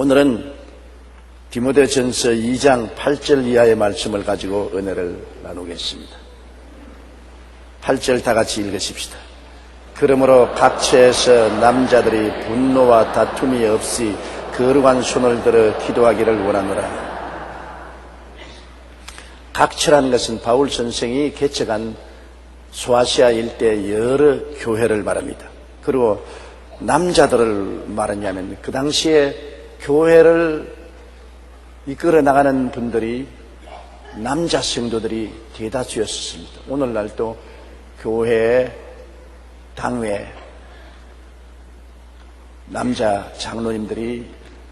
오늘은 디모데전서 2장 8절 이하의 말씀을 가지고 은혜를 나누겠습니다. 8절 다 같이 읽으십시다. 그러므로 각처에서 남자들이 분노와 다툼이 없이 거룩한 손을 들어 기도하기를 원하노라. 각처라는 것은 바울 선생이 개척한 소아시아 일대 여러 교회를 말합니다. 그리고 남자들을 말하냐면 그 당시에 교회를 이끌어 나가는 분들이 남자 성도들이 대다수였습니다. 오늘날도 교회, 당회, 남자 장로님들이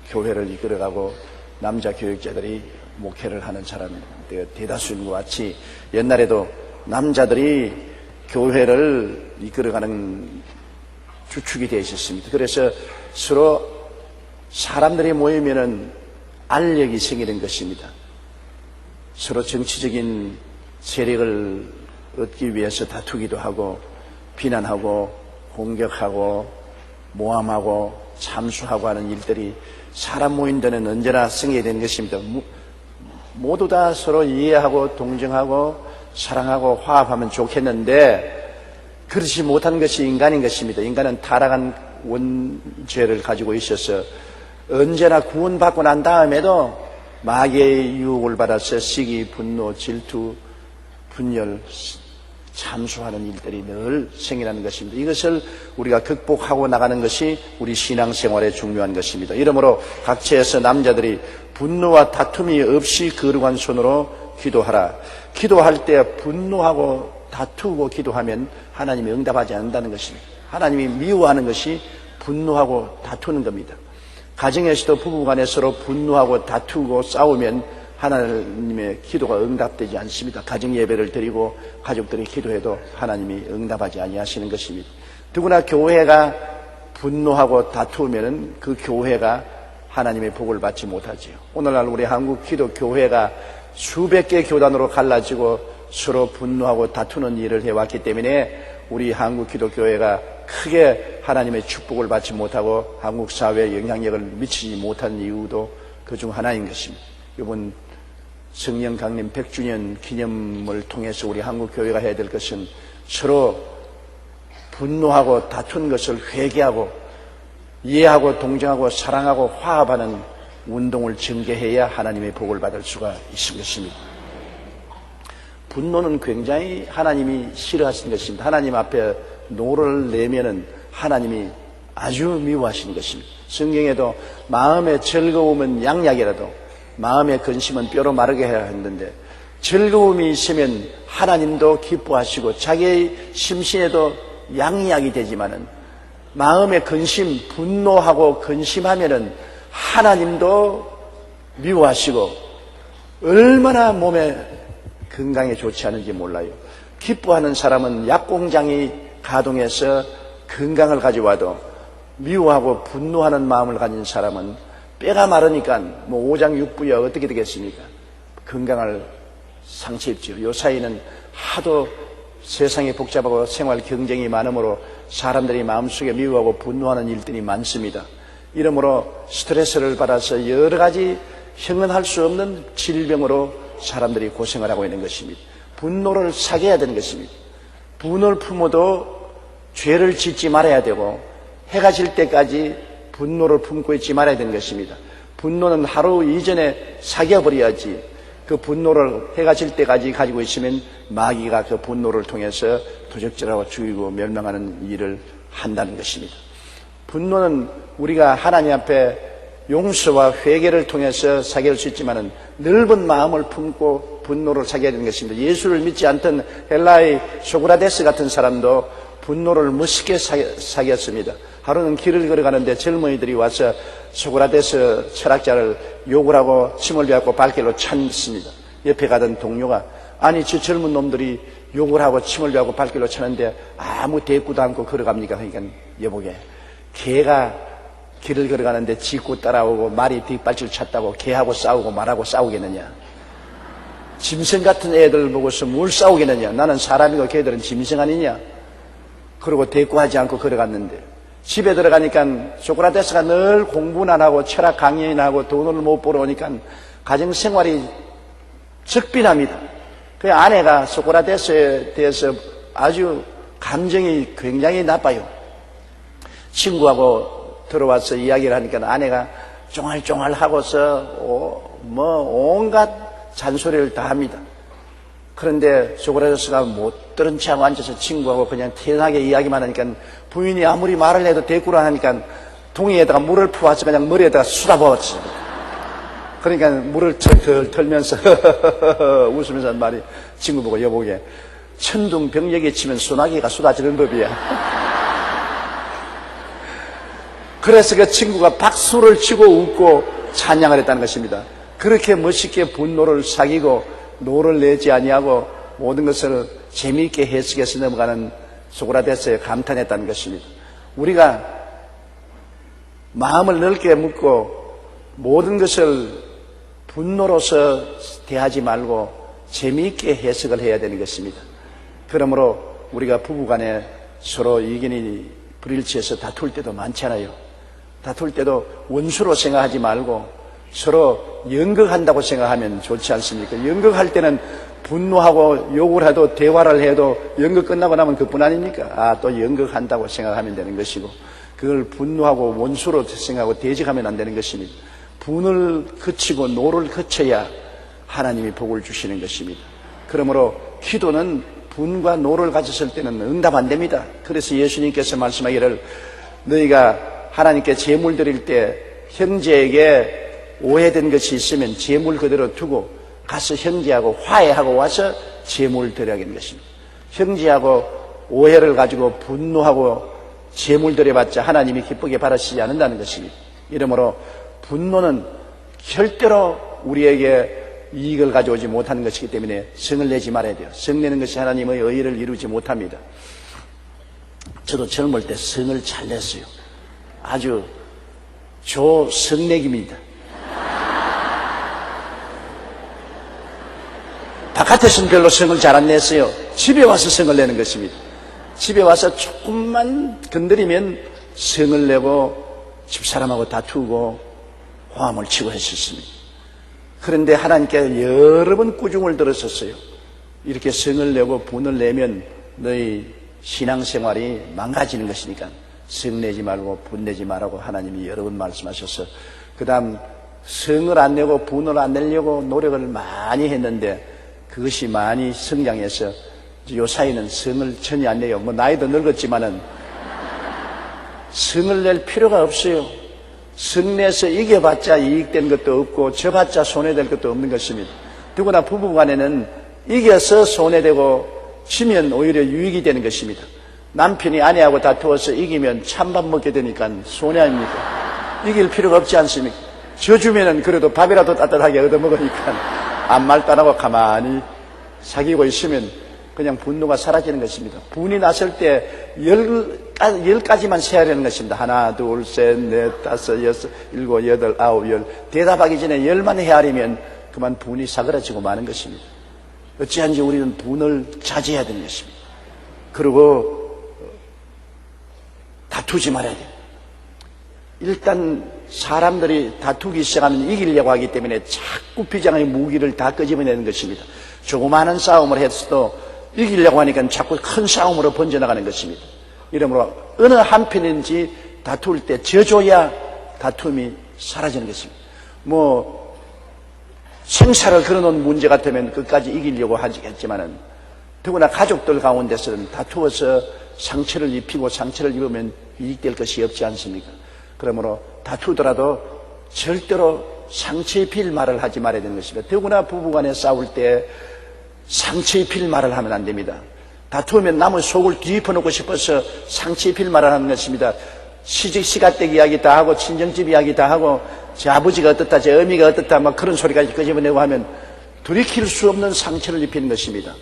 교회를 이끌어가고 남자 교육자들이 목회를 하는 사람들 대다수인 것 같이 옛날에도 남자들이 교회를 이끌어가는 주축이 되어 있었습니다. 그래서 서로 사람들이 모이면은 알력이 생기는 것입니다. 서로 정치적인 세력을 얻기 위해서 다투기도 하고 비난하고 공격하고 모함하고 참수하고 하는 일들이 사람 모인 데는 언제나 생기는 것입니다. 모두 다 서로 이해하고 동정하고 사랑하고 화합하면 좋겠는데 그렇지 못한 것이 인간인 것입니다. 인간은 타락한 원죄를 가지고 있어서 언제나 구원받고 난 다음에도 마귀의 유혹을 받아서 시기, 분노, 질투, 분열, 참수하는 일들이 늘 생겨나는 것입니다. 이것을 우리가 극복하고 나가는 것이 우리 신앙생활에 중요한 것입니다. 이러므로 각처에서 남자들이 분노와 다툼이 없이 거룩한 손으로 기도하라. 기도할 때 분노하고 다투고 기도하면 하나님이 응답하지 않는다는 것입니다. 하나님이 미워하는 것이 분노하고 다투는 겁니다. 가정에서도 부부간에 서로 분노하고 다투고 싸우면 하나님의 기도가 응답되지 않습니다. 가정 예배를 드리고 가족들이 기도해도 하나님이 응답하지 아니하시는 것입니다. 더구나 교회가 분노하고 다투면 그 교회가 하나님의 복을 받지 못하지요. 오늘날 우리 한국 기독 교회가 수백 개 교단으로 갈라지고 서로 분노하고 다투는 일을 해왔기 때문에 우리 한국 기독 교회가 크게 하나님의 축복을 받지 못하고 한국 사회에 영향력을 미치지 못한 이유도 그중 하나인 것입니다. 이번 성령 강림 100주년 기념을 통해서 우리 한국 교회가 해야 될 것은 서로 분노하고 다툰 것을 회개하고 이해하고 동정하고 사랑하고 화합하는 운동을 전개해야 하나님의 복을 받을 수가 있을 것입니다. 분노는 굉장히 하나님이 싫어하시는 것입니다. 하나님 앞에 노를 내면은 하나님이 아주 미워하시는 것입니다. 성경에도 마음의 즐거움은 양약이라도 마음의 근심은 뼈로 마르게 해야 했는데 즐거움이 있으면 하나님도 기뻐하시고 자기의 심신에도 양약이 되지만은 마음의 근심, 분노하고 근심하면은 하나님도 미워하시고 얼마나 몸에 건강에 좋지 않은지 몰라요. 기뻐하는 사람은 약공장이 가동해서 건강을 가져와도 미워하고 분노하는 마음을 가진 사람은 뼈가 마르니까 뭐 오장육부야 어떻게 되겠습니까? 건강을 상처 입죠. 요 사이는 하도 세상이 복잡하고 생활 경쟁이 많으므로 사람들이 마음속에 미워하고 분노하는 일들이 많습니다. 이러므로 스트레스를 받아서 여러 가지 형언할 수 없는 질병으로 사람들이 고생을 하고 있는 것입니다. 분노를 사귀어야 되는 것입니다. 분을 품어도 죄를 짓지 말아야 되고 해가 질 때까지 분노를 품고 있지 말아야 되는 것입니다. 분노는 하루 이전에 사귀어버려야지 그 분노를 해가 질 때까지 가지고 있으면 마귀가 그 분노를 통해서 도적질하고 죽이고 멸망하는 일을 한다는 것입니다. 분노는 우리가 하나님 앞에 용서와 회개를 통해서 사귈 수 있지만은 넓은 마음을 품고 분노를 사귀어야 되는 것입니다. 예수를 믿지 않던 헬라의 소크라테스 같은 사람도 분노를 멋있게 사귀었습니다. 하루는 길을 걸어가는데 젊은이들이 와서 소크라테스 철학자를 욕을 하고 침을 뱉고 발길로 찼습니다. 옆에 가던 동료가 아니 저 젊은 놈들이 욕을 하고 침을 뱉고 발길로 차는데 아무 대꾸도 않고 걸어갑니까? 그러니까 여보게 개가 길을 걸어가는데 짖고 따라오고 말이 뒷발질 찼다고 개하고 싸우고 말하고 싸우겠느냐? 짐승 같은 애들 보고서 뭘 싸우겠느냐? 나는 사람이고 걔들은 짐승 아니냐? 그러고 대꾸하지 않고 걸어갔는데 집에 들어가니까 소크라테스가 늘 공부는 안 하고 철학 강연이나 하고 돈을 못 벌어 오니까 가정생활이 적빈합니다. 그 아내가 소크라테스에 대해서 아주 감정이 굉장히 나빠요. 친구하고 들어와서 이야기를 하니까 아내가 쫑알쫑알 하고서 온갖 잔소리를 다 합니다. 그런데 소크라테스가 못 들은 척하고 앉아서 친구하고 그냥 태연하게 이야기만 하니까 부인이 아무리 말을 해도 대꾸를 안 하니까 동이에다가 물을 부어서 그냥 머리에다가 쏟아부었지. 그러니까 물을 털 털면서 웃으면서 한 말이 친구 보고 여보게 천둥병력에 치면 소나기가 쏟아지는 법이야. 그래서 그 친구가 박수를 치고 웃고 찬양을 했다는 것입니다. 그렇게 멋있게 분노를 사귀고 노를 내지 아니하고 모든 것을 재미있게 해석해서 넘어가는 소크라테스에 감탄했다는 것입니다. 우리가 마음을 넓게 묻고 모든 것을 분노로서 대하지 말고 재미있게 해석을 해야 되는 것입니다. 그러므로 우리가 부부간에 서로 의견이 불일치해서 다툴 때도 많잖아요. 다툴 때도 원수로 생각하지 말고 서로 연극한다고 생각하면 좋지 않습니까? 연극할 때는 분노하고 욕을 해도 대화를 해도 연극 끝나고 나면 그뿐 아닙니까? 또 연극한다고 생각하면 되는 것이고 그걸 분노하고 원수로 생각하고 대적하면 안 되는 것입니다. 분을 그치고 노를 그쳐야 하나님이 복을 주시는 것입니다. 그러므로 기도는 분과 노를 가졌을 때는 응답 안 됩니다. 그래서 예수님께서 말씀하기를 너희가 하나님께 제물 드릴 때 형제에게 오해된 것이 있으면 제물 그대로 두고 가서 형제하고 화해하고 와서 제물 드려야하는 것입니다. 형제하고 오해를 가지고 분노하고 제물 드려봤자 하나님이 기쁘게 바라시지 않는다는 것입니다. 이러므로 분노는 절대로 우리에게 이익을 가져오지 못하는 것이기 때문에 성을 내지 말아야 돼요. 성 내는 것이 하나님의 의를 이루지 못합니다. 저도 젊을 때 성을 잘 냈어요. 아주 조성내기입니다. 바깥에서는 별로 성을 잘 안 냈어요. 집에 와서 성을 내는 것입니다. 집에 와서 조금만 건드리면 성을 내고 집사람하고 다투고 화음을 치고 했었습니다. 그런데 하나님께 여러 번 꾸중을 들었었어요. 이렇게 성을 내고 분을 내면 너희 신앙생활이 망가지는 것이니까 성 내지 말고 분 내지 말라고 하나님이 여러 번 말씀하셔서 그 다음 성을 안 내고 분을 안 내려고 노력을 많이 했는데 그것이 많이 성장해서 요 사이는 성을 전혀 안 내요. 나이도 늙었지만은 성을 낼 필요가 없어요. 성 내서 이겨봤자 이익된 것도 없고 져봤자 손해될 것도 없는 것입니다. 더구나 부부간에는 이겨서 손해되고 지면 오히려 유익이 되는 것입니다. 남편이 아내하고 다투어서 이기면 찬밥 먹게 되니까 손해 아닙니까? 이길 필요가 없지 않습니까? 져주면은 그래도 밥이라도 따뜻하게 얻어먹으니까 아무 말도 안 하고 가만히 사귀고 있으면 그냥 분노가 사라지는 것입니다. 분이 났을 때 10가지만 세야 되는 것입니다. 하나, 둘, 셋, 넷, 다섯, 여섯, 일곱, 여덟, 아홉, 열. 대답하기 전에 10만 헤아리면 그만 분이 사그라지고 마는 것입니다. 어찌한지 우리는 분을 자제해야 되는 것입니다. 그리고 다투지 말아야 돼요. 일단 사람들이 다투기 시작하면 이기려고 하기 때문에 자꾸 비장의 무기를 다 끄집어내는 것입니다. 조그마한 싸움을 했어도 이기려고 하니까 자꾸 큰 싸움으로 번져나가는 것입니다. 이러므로 어느 한편인지 다툴 때 져줘야 다툼이 사라지는 것입니다. 생사를 걸어놓은 문제 같으면 끝까지 이기려고 하겠지만은 더구나 가족들 가운데서는 다투어서 상처를 입히고 상처를 입으면 이익될 것이 없지 않습니까? 그러므로 다투더라도 절대로 상처 입힐 말을 하지 말아야 되는 것입니다. 더구나 부부간에 싸울 때 상처 입힐 말을 하면 안 됩니다. 다투면 남의 속을 뒤집어놓고 싶어서 상처 입힐 말을 하는 것입니다. 시댁 이야기 다 하고 친정집 이야기 다 하고 제 아버지가 어떻다 제 어미가 어떻다 막 그런 소리까지 끄집어내고 하면 돌이킬 수 없는 상처를 입히는 것입니다.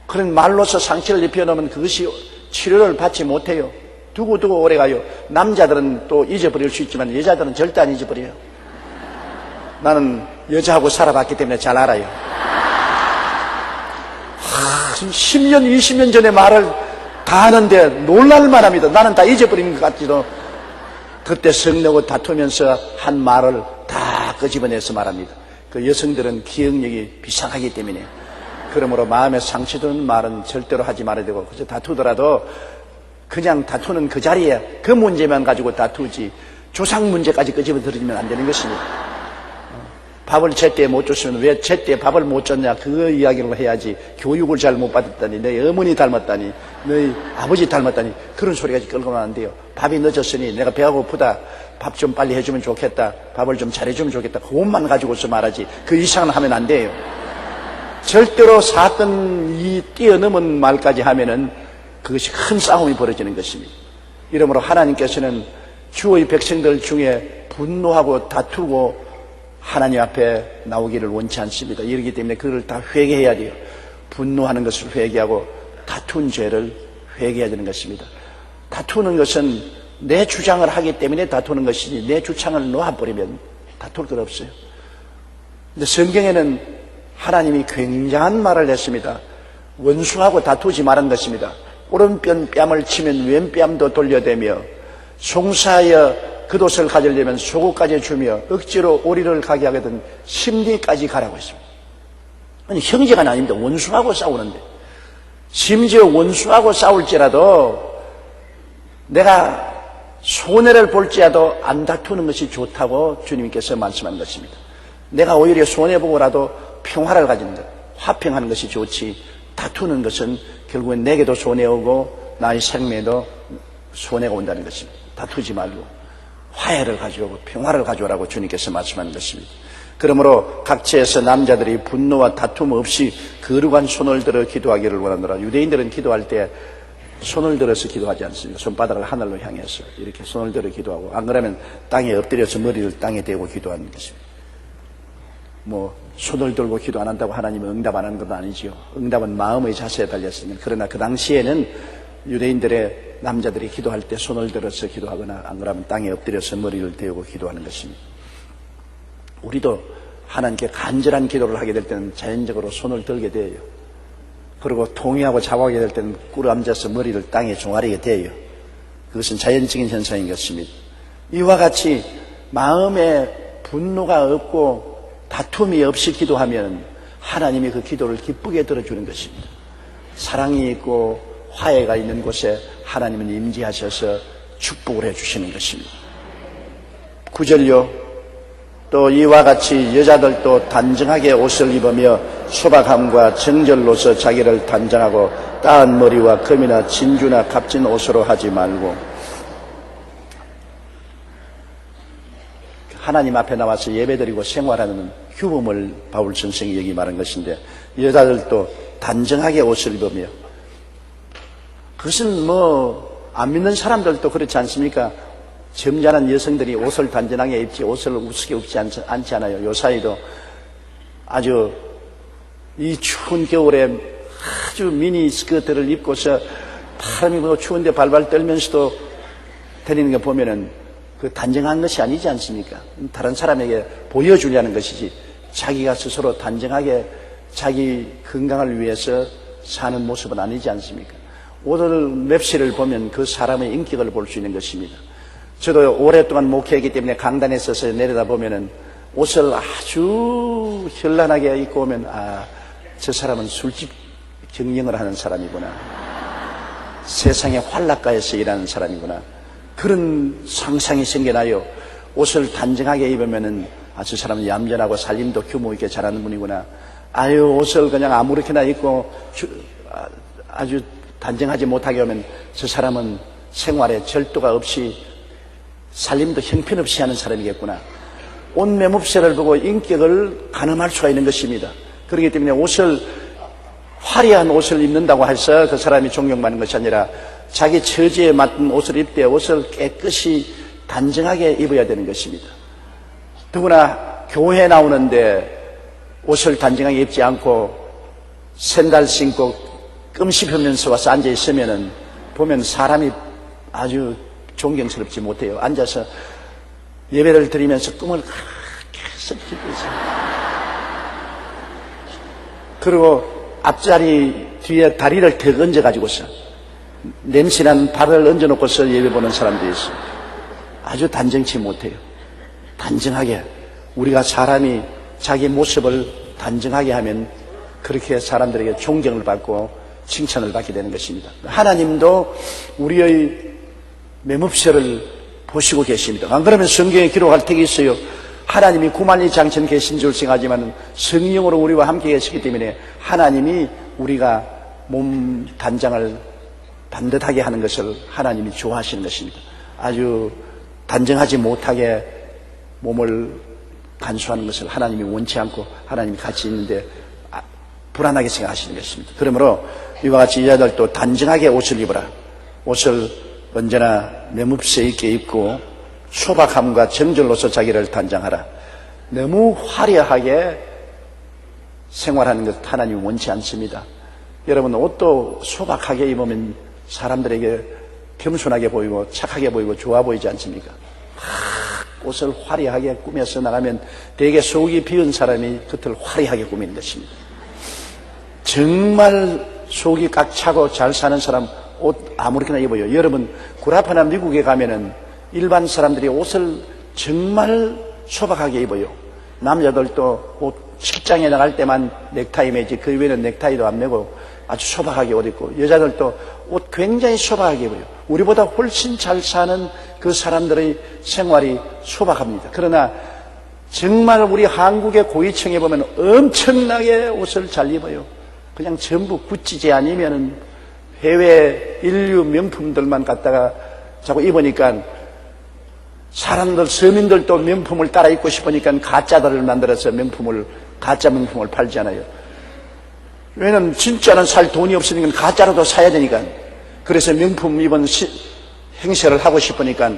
그런 말로서 상처를 입혀놓으면 그것이 치료를 받지 못해요. 두고두고 오래가요. 남자들은 또 잊어버릴 수 있지만 여자들은 절대 안 잊어버려요. 나는 여자하고 살아봤기 때문에 잘 알아요. 10년, 20년 전에 말을 다 아는데 놀랄만합니다. 나는 다 잊어버린 것 같지도. 그때 성내고 다투면서 한 말을 다 끄집어내서 말합니다. 그 여성들은 기억력이 비상하기 때문에, 그러므로 마음에 상처드는 말은 절대로 하지 말아야 되고, 그저 다투더라도 그냥 다투는 그 자리에 그 문제만 가지고 다투지 조상 문제까지 끄집어들이면 안 되는 것입니다. 밥을 제때 못 줬으면 왜 제때 밥을 못 줬냐, 그 이야기를 해야지. 교육을 잘 못 받았다니, 너희 어머니 닮았다니, 너희 아버지 닮았다니, 그런 소리까지 끌고는 안 돼요. 밥이 늦었으니 내가 배가 고프다, 밥 좀 빨리 해주면 좋겠다, 밥을 좀 잘해주면 좋겠다, 그것만 가지고서 말하지 그 이상은 하면 안 돼요. 절대로 사건이 뛰어넘은 말까지 하면은 그것이 큰 싸움이 벌어지는 것입니다. 이러므로 하나님께서는 주의 백성들 중에 분노하고 다투고 하나님 앞에 나오기를 원치 않습니다. 이러기 때문에 그걸 다 회개해야 돼요. 분노하는 것을 회개하고 다툰 죄를 회개해야 되는 것입니다. 다투는 것은 내 주장을 하기 때문에 다투는 것이지, 내 주장을 놓아버리면 다툴 것 없어요. 근데 성경에는 하나님이 굉장한 말을 했습니다. 원수하고 다투지 말은 것입니다. 오른편 뺨을 치면 왼뺨도 돌려대며, 송사하여 겉옷을 가지려면 속옷까지 주며, 억지로 오리를 가게 하거든 심리까지 가라고 했습니다. 아니, 형제가 아닙니다. 원수하고 싸우는데. 심지어 원수하고 싸울지라도 내가 손해를 볼지라도 안 다투는 것이 좋다고 주님께서 말씀한 것입니다. 내가 오히려 손해보고라도 평화를 가지는 것, 화평하는 것이 좋지, 다투는 것은 결국엔 내게도 손해오고 나의 생명에도 손해가 온다는 것입니다. 다투지 말고 화해를 가져오고 평화를 가져오라고 주님께서 말씀하는 것입니다. 그러므로 각처에서 남자들이 분노와 다툼 없이 거룩한 손을 들어 기도하기를 원하노라. 유대인들은 기도할 때 손을 들어서 기도하지 않습니다. 손바닥을 하늘로 향해서 이렇게 손을 들어 기도하고, 안 그러면 땅에 엎드려서 머리를 땅에 대고 기도하는 것입니다. 손을 들고 기도 안 한다고 하나님은 응답 안 하는 건 아니지요. 응답은 마음의 자세에 달렸습니다. 그러나 그 당시에는 유대인들의 남자들이 기도할 때 손을 들어서 기도하거나, 안 그러면 땅에 엎드려서 머리를 대고 기도하는 것입니다. 우리도 하나님께 간절한 기도를 하게 될 때는 자연적으로 손을 들게 돼요. 그리고 통회하고 작업하게 될 때는 꿇어앉아서 머리를 땅에 종아리게 돼요. 그것은 자연적인 현상인 것입니다. 이와 같이 마음에 분노가 없고 다툼이 없이 기도하면 하나님이 그 기도를 기쁘게 들어주는 것입니다. 사랑이 있고 화해가 있는 곳에 하나님은 임재하셔서 축복을 해주시는 것입니다. 9절요. 또 이와 같이 여자들도 단정하게 옷을 입으며 소박함과 정절로서 자기를 단정하고 따은 머리와 금이나 진주나 값진 옷으로 하지 말고, 하나님 앞에 나와서 예배드리고 생활하는 규범을 바울 선생이 여기 말한 것인데, 여자들도 단정하게 옷을 입으며, 그것은 안 믿는 사람들도 그렇지 않습니까? 점잖은 여성들이 옷을 단정하게 입지 옷을 우습게 입지 않지 않아요. 요사이도 아주 이 추운 겨울에 아주 미니 스커트를 입고서 바람이 추운데 발발 떨면서도 다니는 거 보면은 그 단정한 것이 아니지 않습니까? 다른 사람에게 보여주려는 것이지, 자기가 스스로 단정하게 자기 건강을 위해서 사는 모습은 아니지 않습니까? 옷을 맵시를 보면 그 사람의 인격을 볼 수 있는 것입니다. 저도 오랫동안 목회했기 때문에 강단에 서서 내려다보면은 옷을 아주 현란하게 입고 오면, 저 사람은 술집 경영을 하는 사람이구나, 세상의 환락가에서 일하는 사람이구나, 그런 상상이 생겨나요. 옷을 단정하게 입으면은 저 사람은 얌전하고 살림도 규모 있게 잘하는 분이구나. 옷을 그냥 아무렇게나 입고 아주 단정하지 못하게 하면 저 사람은 생활에 절도가 없이 살림도 형편없이 하는 사람이겠구나. 옷 매무새를 보고 인격을 가늠할 수가 있는 것입니다. 그렇기 때문에 화려한 옷을 입는다고 해서 그 사람이 존경받는 것이 아니라, 자기 처지에 맞는 옷을 입을 때 옷을 깨끗이 단정하게 입어야 되는 것입니다. 더구나 교회에 나오는데 옷을 단정하게 입지 않고 샌들 신고 끔 씹으면서 와서 앉아 있으면은 보면 사람이 아주 존경스럽지 못해요. 앉아서 예배를 드리면서 끔을 계속 씹고 있어요. 그리고 앞자리 뒤에 다리를 더 얹어가지고서 냄새난 발을 얹어놓고서 예배 보는 사람들이 있어요. 아주 단정치 못해요. 단정하게 우리가 사람이 자기 모습을 단정하게 하면 그렇게 사람들에게 존경을 받고 칭찬을 받게 되는 것입니다. 하나님도 우리의 매뭅새를 보시고 계십니다. 안 그러면 성경에 기록할 tex이 있어요. 하나님이 구만리 장천 계신 줄 생각하지만 성령으로 우리와 함께 계시기 때문에 하나님이 우리가 몸 단장을 반듯하게 하는 것을 하나님이 좋아하시는 것입니다. 아주 단정하지 못하게 몸을 간수하는 것을 하나님이 원치 않고 하나님이 같이 있는데 불안하게 생각하시는 것입니다. 그러므로 이와 같이 여자들도 단정하게 옷을 입어라. 옷을 언제나 매뭅새 있게 입고 소박함과 정절로서 자기를 단장하라. 너무 화려하게 생활하는 것 하나님이 원치 않습니다. 여러분, 옷도 소박하게 입으면 사람들에게 겸손하게 보이고 착하게 보이고 좋아 보이지 않습니까? 옷을 화려하게 꾸며서 나가면 되게 속이 비은 사람이 겉을 화려하게 꾸미는 것입니다. 정말 속이 꽉 차고 잘 사는 사람 옷 아무렇게나 입어요. 여러분, 구라파나 미국에 가면은 일반 사람들이 옷을 정말 소박하게 입어요. 남자들도 옷 직장에 나갈 때만 넥타이 매지 그 외에는 넥타이도 안 매고 아주 소박하게 옷 입고, 여자들도 옷 굉장히 소박하게 입어요. 우리보다 훨씬 잘 사는 그 사람들의 생활이 소박합니다. 그러나 정말 우리 한국의 고위층에 보면 엄청나게 옷을 잘 입어요. 그냥 전부 구찌지 아니면은 해외 인류 명품들만 갖다가 자꾸 입으니까 사람들, 서민들도 명품을 따라 입고 싶으니까 가짜들을 만들어서 가짜 명품을 팔잖아요. 왜냐면 진짜는 살 돈이 없으니까 가짜로도 사야 되니까. 그래서 명품 입은 행세를 하고 싶으니까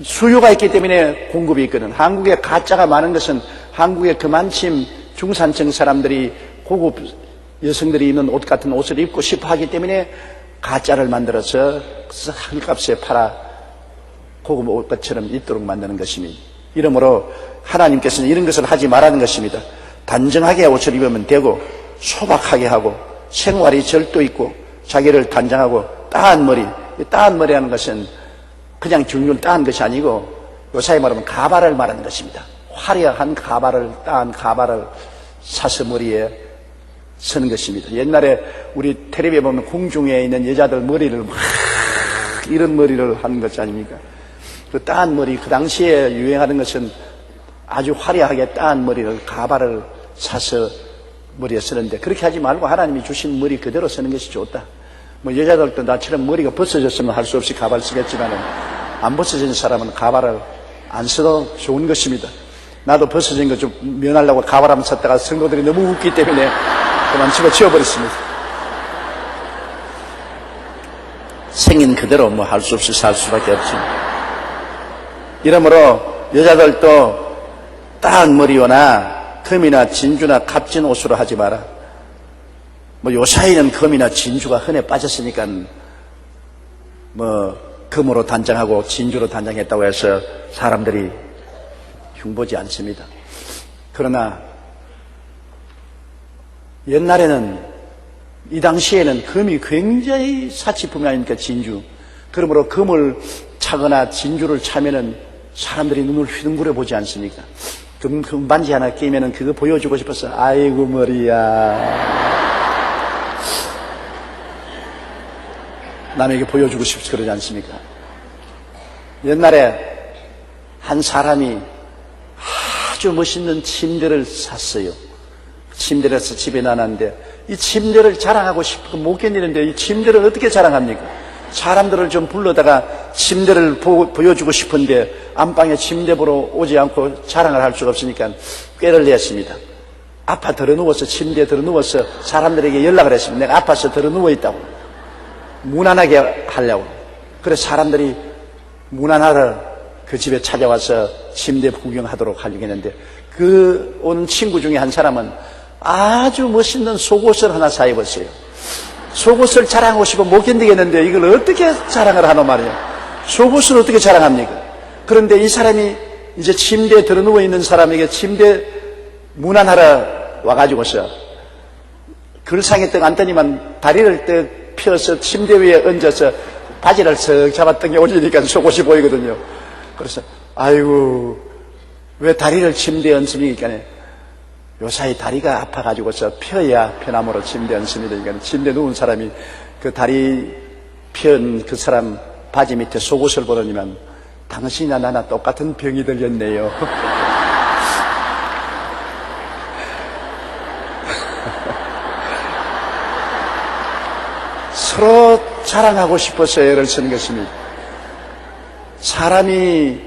수요가 있기 때문에 공급이 있거든. 한국에 가짜가 많은 것은 한국의 그만침 중산층 사람들이 고급 여성들이 입는 옷 같은 옷을 입고 싶어 하기 때문에 가짜를 만들어서 헐값에 팔아 고급 옷처럼 입도록 만드는 것입니다. 이러므로 하나님께서는 이런 것을 하지 말라는 것입니다. 단정하게 옷을 입으면 되고 소박하게 하고 생활이 절도 있고 자기를 단장하고 따한 머리. 따한 머리라는 것은 그냥 줄줄 따한 것이 아니고 요사이 말하면 가발을 말하는 것입니다. 화려한 가발을, 따한 가발을 사서 머리에 서는 것입니다. 옛날에 우리 텔레비에 보면 궁중에 있는 여자들 머리를 막 이런 머리를 하는 것이 아닙니까? 그 따한 머리, 그 당시에 유행하는 것은 아주 화려하게 따한 머리를, 가발을 사서 머리에 쓰는데 그렇게 하지 말고 하나님이 주신 머리 그대로 쓰는 것이 좋다. 뭐 여자들도 나처럼 머리가 벗어졌으면 할 수 없이 가발 쓰겠지만은 안 벗어진 사람은 가발을 안 써도 좋은 것입니다. 나도 벗어진 거 좀 면하려고 가발 한번 썼다가 성도들이 너무 웃기 때문에 그만 집어치워버렸습니다. 생긴 그대로 뭐 할 수 없이 살 수밖에 없지. 이러므로 여자들도 따은 머리요나 금이나 진주나 값진 옷으로 하지 마라. 뭐 요사이는 금이나 진주가 흔해 빠졌으니까 뭐 금으로 단장하고 진주로 단장했다고 해서 사람들이 흉보지 않습니다. 그러나 옛날에는 이 당시에는 금이 굉장히 사치품이 아닙니까? 진주. 그러므로 금을 차거나 진주를 차면은 사람들이 눈을 휘둥그레 보지 않습니까? 금 반지 하나 끼면은 그거 보여주고 싶어서 아이고 머리야 남에게 보여주고 싶어서 그러지 않습니까? 옛날에 한 사람이 아주 멋있는 침대를 샀어요. 침대를 사서 집에 놔놨는데 이 침대를 자랑하고 싶고 못 견디는데 이 침대를 어떻게 자랑합니까? 사람들을 좀 불러다가 침대를 보여주고 싶은데 안방에 침대 보러 오지 않고 자랑을 할 수가 없으니까 꾀를 냈습니다. 아파 들어누워서 침대에 들어누워서 사람들에게 연락을 했습니다. 내가 아파서 들어누워있다고 무난하게 하려고. 그래서 사람들이 무난하러 그 집에 찾아와서 침대 구경하도록 하려고 했는데 그 온 친구 중에 한 사람은 아주 멋있는 속옷을 하나 사 입었어요. 속옷을 자랑하고 싶어 못 견디겠는데 이걸 어떻게 자랑을 하노 말이야. 속옷을 어떻게 자랑합니까? 그런데 이 사람이 이제 침대에 들어 누워 있는 사람에게 침대 문안하러 와가지고서 글상에 떡 앉더니만 다리를 떡 펴서 침대 위에 얹어서 바지를 쓱 잡아 당겨 올리니까 속옷이 보이거든요. 그래서 아이고 왜 다리를 침대에 얹습니까? 요사이 다리가 아파가지고서 펴야 편함으로 침대에 얹습니다. 그러니까 침대에 누운 사람이 그 다리 편 그 사람 바지 밑에 속옷을 보더니만 당신이나 나나 똑같은 병이 들렸네요. 서로 자랑하고 싶어서 애를 쓰는 것입니다. 사람이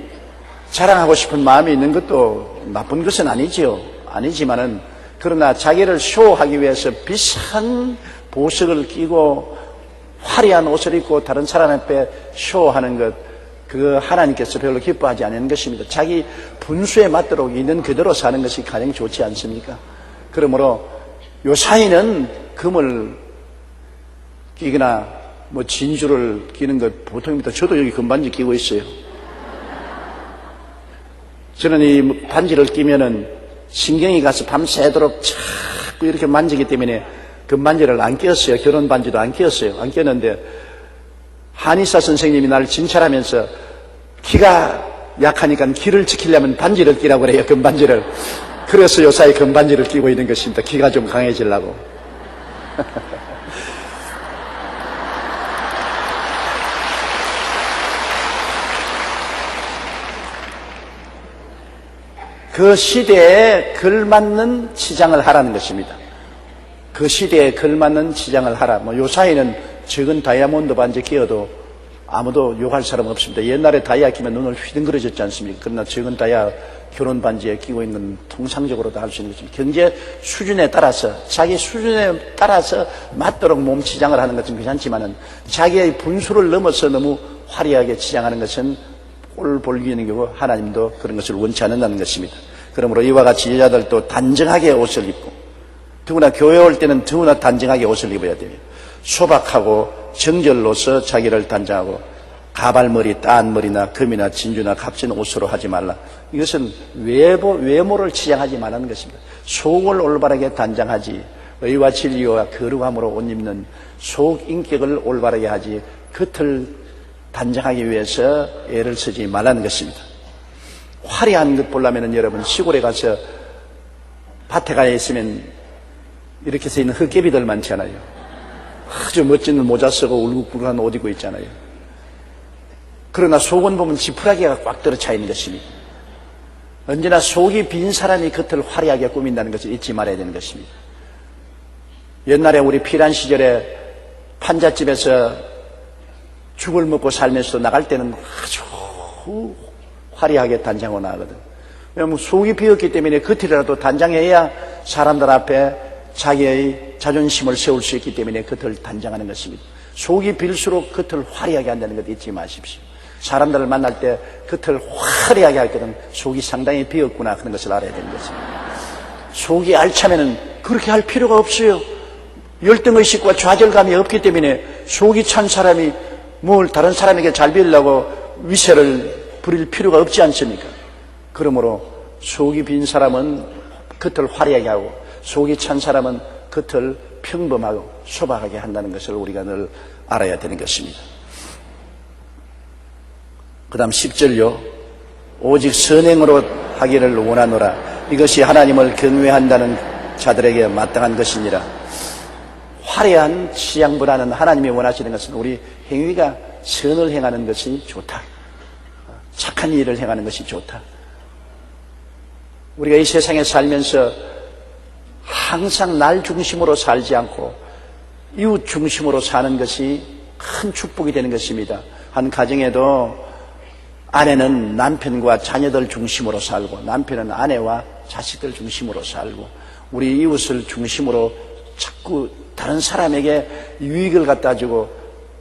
자랑하고 싶은 마음이 있는 것도 나쁜 것은 아니지요. 아니지만은 그러나 자기를 쇼하기 위해서 비싼 보석을 끼고 화려한 옷을 입고 다른 사람 앞에 쇼하는 것, 그거 하나님께서 별로 기뻐하지 않는 것입니다. 자기 분수에 맞도록 있는 그대로 사는 것이 가장 좋지 않습니까? 그러므로 요사이는 금을 끼거나 뭐 진주를 끼는 것 보통입니다. 저도 여기 금반지 끼고 있어요. 저는 이 반지를 끼면은 신경이 가서 밤새도록 자꾸 이렇게 만지기 때문에 금반지를 안 끼었어요. 결혼 반지도 안 끼었어요. 안 끼었는데 한의사 선생님이 날 진찰하면서 기가 약하니까 기를 지키려면 반지를 끼라고 그래요. 금반지를. 그래서 요사이 금반지를 끼고 있는 것입니다. 기가 좀 강해지려고. 그 시대에 걸맞는 치장을 하라는 것입니다. 그 시대에 걸맞는 치장을 하라. 뭐 요사이는 적은 다이아몬드 반지 끼어도 아무도 욕할 사람 없습니다. 옛날에 다이아 끼면 눈을 휘둥그러졌지 않습니까? 그러나 적은 다이아 결혼 반지에 끼고 있는 건 통상적으로 다 할 수 있는 것입니다. 경제 수준에 따라서, 자기 수준에 따라서 맞도록 몸 치장을 하는 것은 괜찮지만은 자기의 분수를 넘어서 너무 화려하게 치장하는 것은 꼴 볼기 있는 경우 하나님도 그런 것을 원치 않는다는 것입니다. 그러므로 이와 같이 여자들도 단정하게 옷을 입고, 더구나 교회 올 때는 더구나 단정하게 옷을 입어야 돼요. 소박하고 정절로서 자기를 단정하고 가발머리, 따은 머리나 금이나 진주나 값진 옷으로 하지 말라. 이것은 외모를 치장하지 말라는 것입니다. 속을 올바르게 단장하지, 의와 진리와 거룩함으로 옷 입는 속 인격을 올바르게 하지, 겉을 단장하기 위해서 애를 쓰지 말라는 것입니다. 화려한 것 보려면 여러분 시골에 가서 밭에 가 있으면 이렇게 서 있는 흙개비들 많잖아요. 아주 멋진 모자 쓰고 울긋불긋한 옷 입고 있잖아요. 그러나 속은 보면 지푸라기가 꽉 들어차 있는 것입니다. 언제나 속이 빈 사람이 겉을 화려하게 꾸민다는 것을 잊지 말아야 되는 것입니다. 옛날에 우리 피란 시절에 판잣집에서 죽을 먹고 살면서 나갈 때는 아주 화려하게 단장하고 나가거든. 왜냐하면 속이 비었기 때문에 겉이라도 단장해야 사람들 앞에 자기의 자존심을 세울 수 있기 때문에 겉을 단장하는 것입니다. 속이 빌수록 겉을 화려하게 한다는 것 잊지 마십시오. 사람들을 만날 때 겉을 화려하게 하거든 속이 상당히 비었구나 하는 것을 알아야 되는 것입니다. 속이 알차면은 그렇게 할 필요가 없어요. 열등의식과 좌절감이 없기 때문에 속이 찬 사람이 뭘 다른 사람에게 잘 빌려고 위세를 부릴 필요가 없지 않습니까? 그러므로 속이 빈 사람은 겉을 화려하게 하고 속이 찬 사람은 겉을 평범하고 소박하게 한다는 것을 우리가 늘 알아야 되는 것입니다. 그 다음 10절요. 오직 선행으로 하기를 원하노라. 이것이 하나님을 경외한다는 자들에게 마땅한 것이니라. 화려한 취향보다는 하나님이 원하시는 것은 우리 행위가 선을 행하는 것이 좋다. 착한 일을 행하는 것이 좋다. 우리가 이 세상에 살면서 항상 날 중심으로 살지 않고 이웃 중심으로 사는 것이 큰 축복이 되는 것입니다. 한 가정에도 아내는 남편과 자녀들 중심으로 살고 남편은 아내와 자식들 중심으로 살고 우리 이웃을 중심으로 자꾸 다른 사람에게 유익을 갖다 주고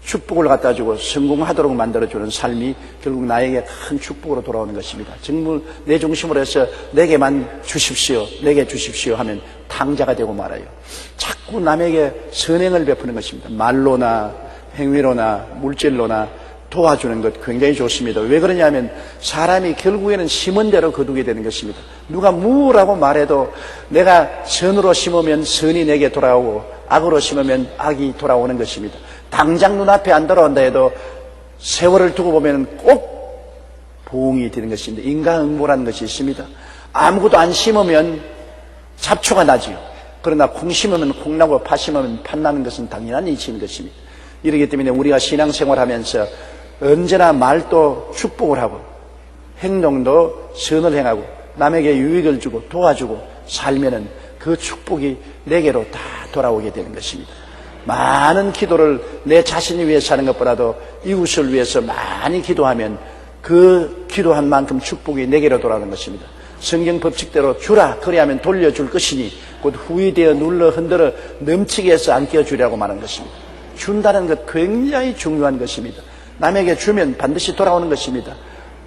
축복을 갖다 주고 성공하도록 만들어주는 삶이 결국 나에게 큰 축복으로 돌아오는 것입니다. 정말 내 중심으로 해서 내게만 주십시오, 내게 주십시오 하면 탕자가 되고 말아요. 자꾸 남에게 선행을 베푸는 것입니다. 말로나 행위로나 물질로나 도와주는 것 굉장히 좋습니다. 왜 그러냐면 사람이 결국에는 심은 대로 거두게 되는 것입니다. 누가 무라고 말해도 내가 선으로 심으면 선이 내게 돌아오고 악으로 심으면 악이 돌아오는 것입니다. 당장 눈앞에 안 돌아온다 해도 세월을 두고 보면 꼭 보응이 되는 것입니다. 인과응보라는 것이 있습니다. 아무것도 안 심으면 잡초가 나지요. 그러나 콩 심으면 콩 나고 팥 심으면 팥 나는 것은 당연한 이치인 것입니다. 이렇기 때문에 우리가 신앙생활하면서 언제나 말도 축복을 하고 행동도 선을 행하고 남에게 유익을 주고 도와주고 살면은 그 축복이 내게로 다 돌아오게 되는 것입니다. 많은 기도를 내 자신을 위해서 하는 것보다도 이웃을 위해서 많이 기도하면 그 기도한 만큼 축복이 내게로 돌아오는 것입니다. 성경 법칙대로 주라 그리하면 돌려줄 것이니 곧 후이되어 눌러 흔들어 넘치게 해서 안 끼워주려고 말하는 것입니다. 준다는 것 굉장히 중요한 것입니다. 남에게 주면 반드시 돌아오는 것입니다.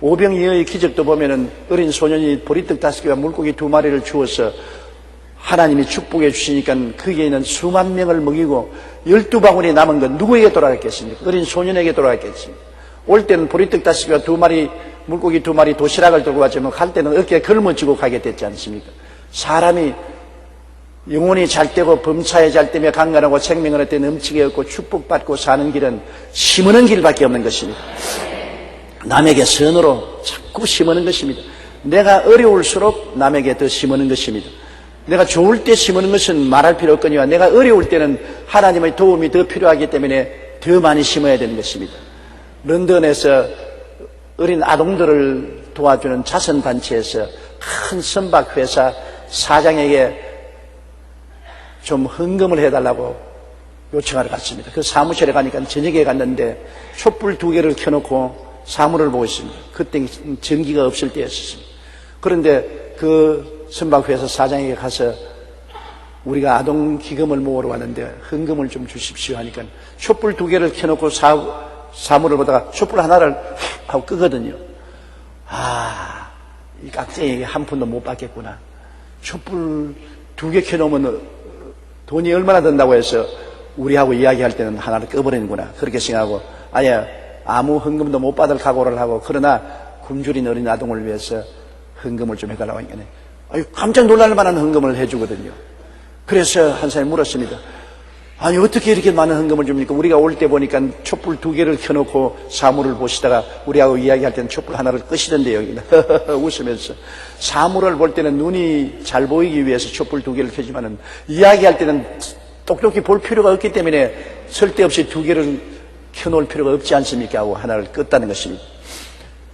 오병이어의 기적도 보면은 어린 소년이 보리떡 5개와 물고기 2마리를 주어서 하나님이 축복해 주시니까 거기에 있는 수만 명을 먹이고 12바구니 남은 건 누구에게 돌아갔겠습니까? 어린 소년에게 돌아갔겠습니다. 올 때는 보리떡 5개와 2마리 물고기 2마리 도시락을 들고 갔지만 갈 때는 어깨에 걸머쥐고 가게 됐지 않습니까? 사람이 영혼이 잘 되고 범사에 잘 되며 강건하고 생명을 얻되 넘치게 얻고 축복받고 사는 길은 심으는 길밖에 없는 것입니다. 남에게 선으로 자꾸 심으는 것입니다. 내가 어려울수록 남에게 더 심으는 것입니다. 내가 좋을 때 심으는 것은 말할 필요 없거니와 내가 어려울 때는 하나님의 도움이 더 필요하기 때문에 더 많이 심어야 되는 것입니다. 런던에서 어린 아동들을 도와주는 자선단체에서 큰 선박회사 사장에게 좀 헌금을 해달라고 요청하러 갔습니다. 그 사무실에 가니까 저녁에 갔는데 촛불 2개를 켜놓고 사물을 보고 있습니다. 그때 전기가 없을 때였습니다. 그런데 그 선박회사 사장에게 가서 우리가 아동기금을 모으러 왔는데 헌금을 좀 주십시오 하니까 촛불 2개를 켜놓고 사물을 보다가 촛불 하나를 하고 끄거든요. 이 깍쟁이에게 한 푼도 못 받겠구나. 촛불 2개 켜놓으면 돈이 얼마나 든다고 해서 우리하고 이야기할 때는 하나를 꺼버리는구나. 그렇게 생각하고 아예 아무 헌금도 못 받을 각오를 하고 그러나 굶주린 어린 아동을 위해서 헌금을 좀 해달라고 하니까 깜짝 놀랄 만한 헌금을 해주거든요. 그래서 한 사람이 물었습니다. 아니 어떻게 이렇게 많은 헌금을 줍니까? 우리가 올 때 보니까 촛불 2개를 켜놓고 사물을 보시다가 우리하고 이야기할 때는 촛불 하나를 끄시던데요. 웃으면서 사물을 볼 때는 눈이 잘 보이기 위해서 촛불 2개를 켜지만은 이야기할 때는 똑똑히 볼 필요가 없기 때문에 쓸데없이 2개를 켜놓을 필요가 없지 않습니까? 하고 하나를 껐다는 것입니다.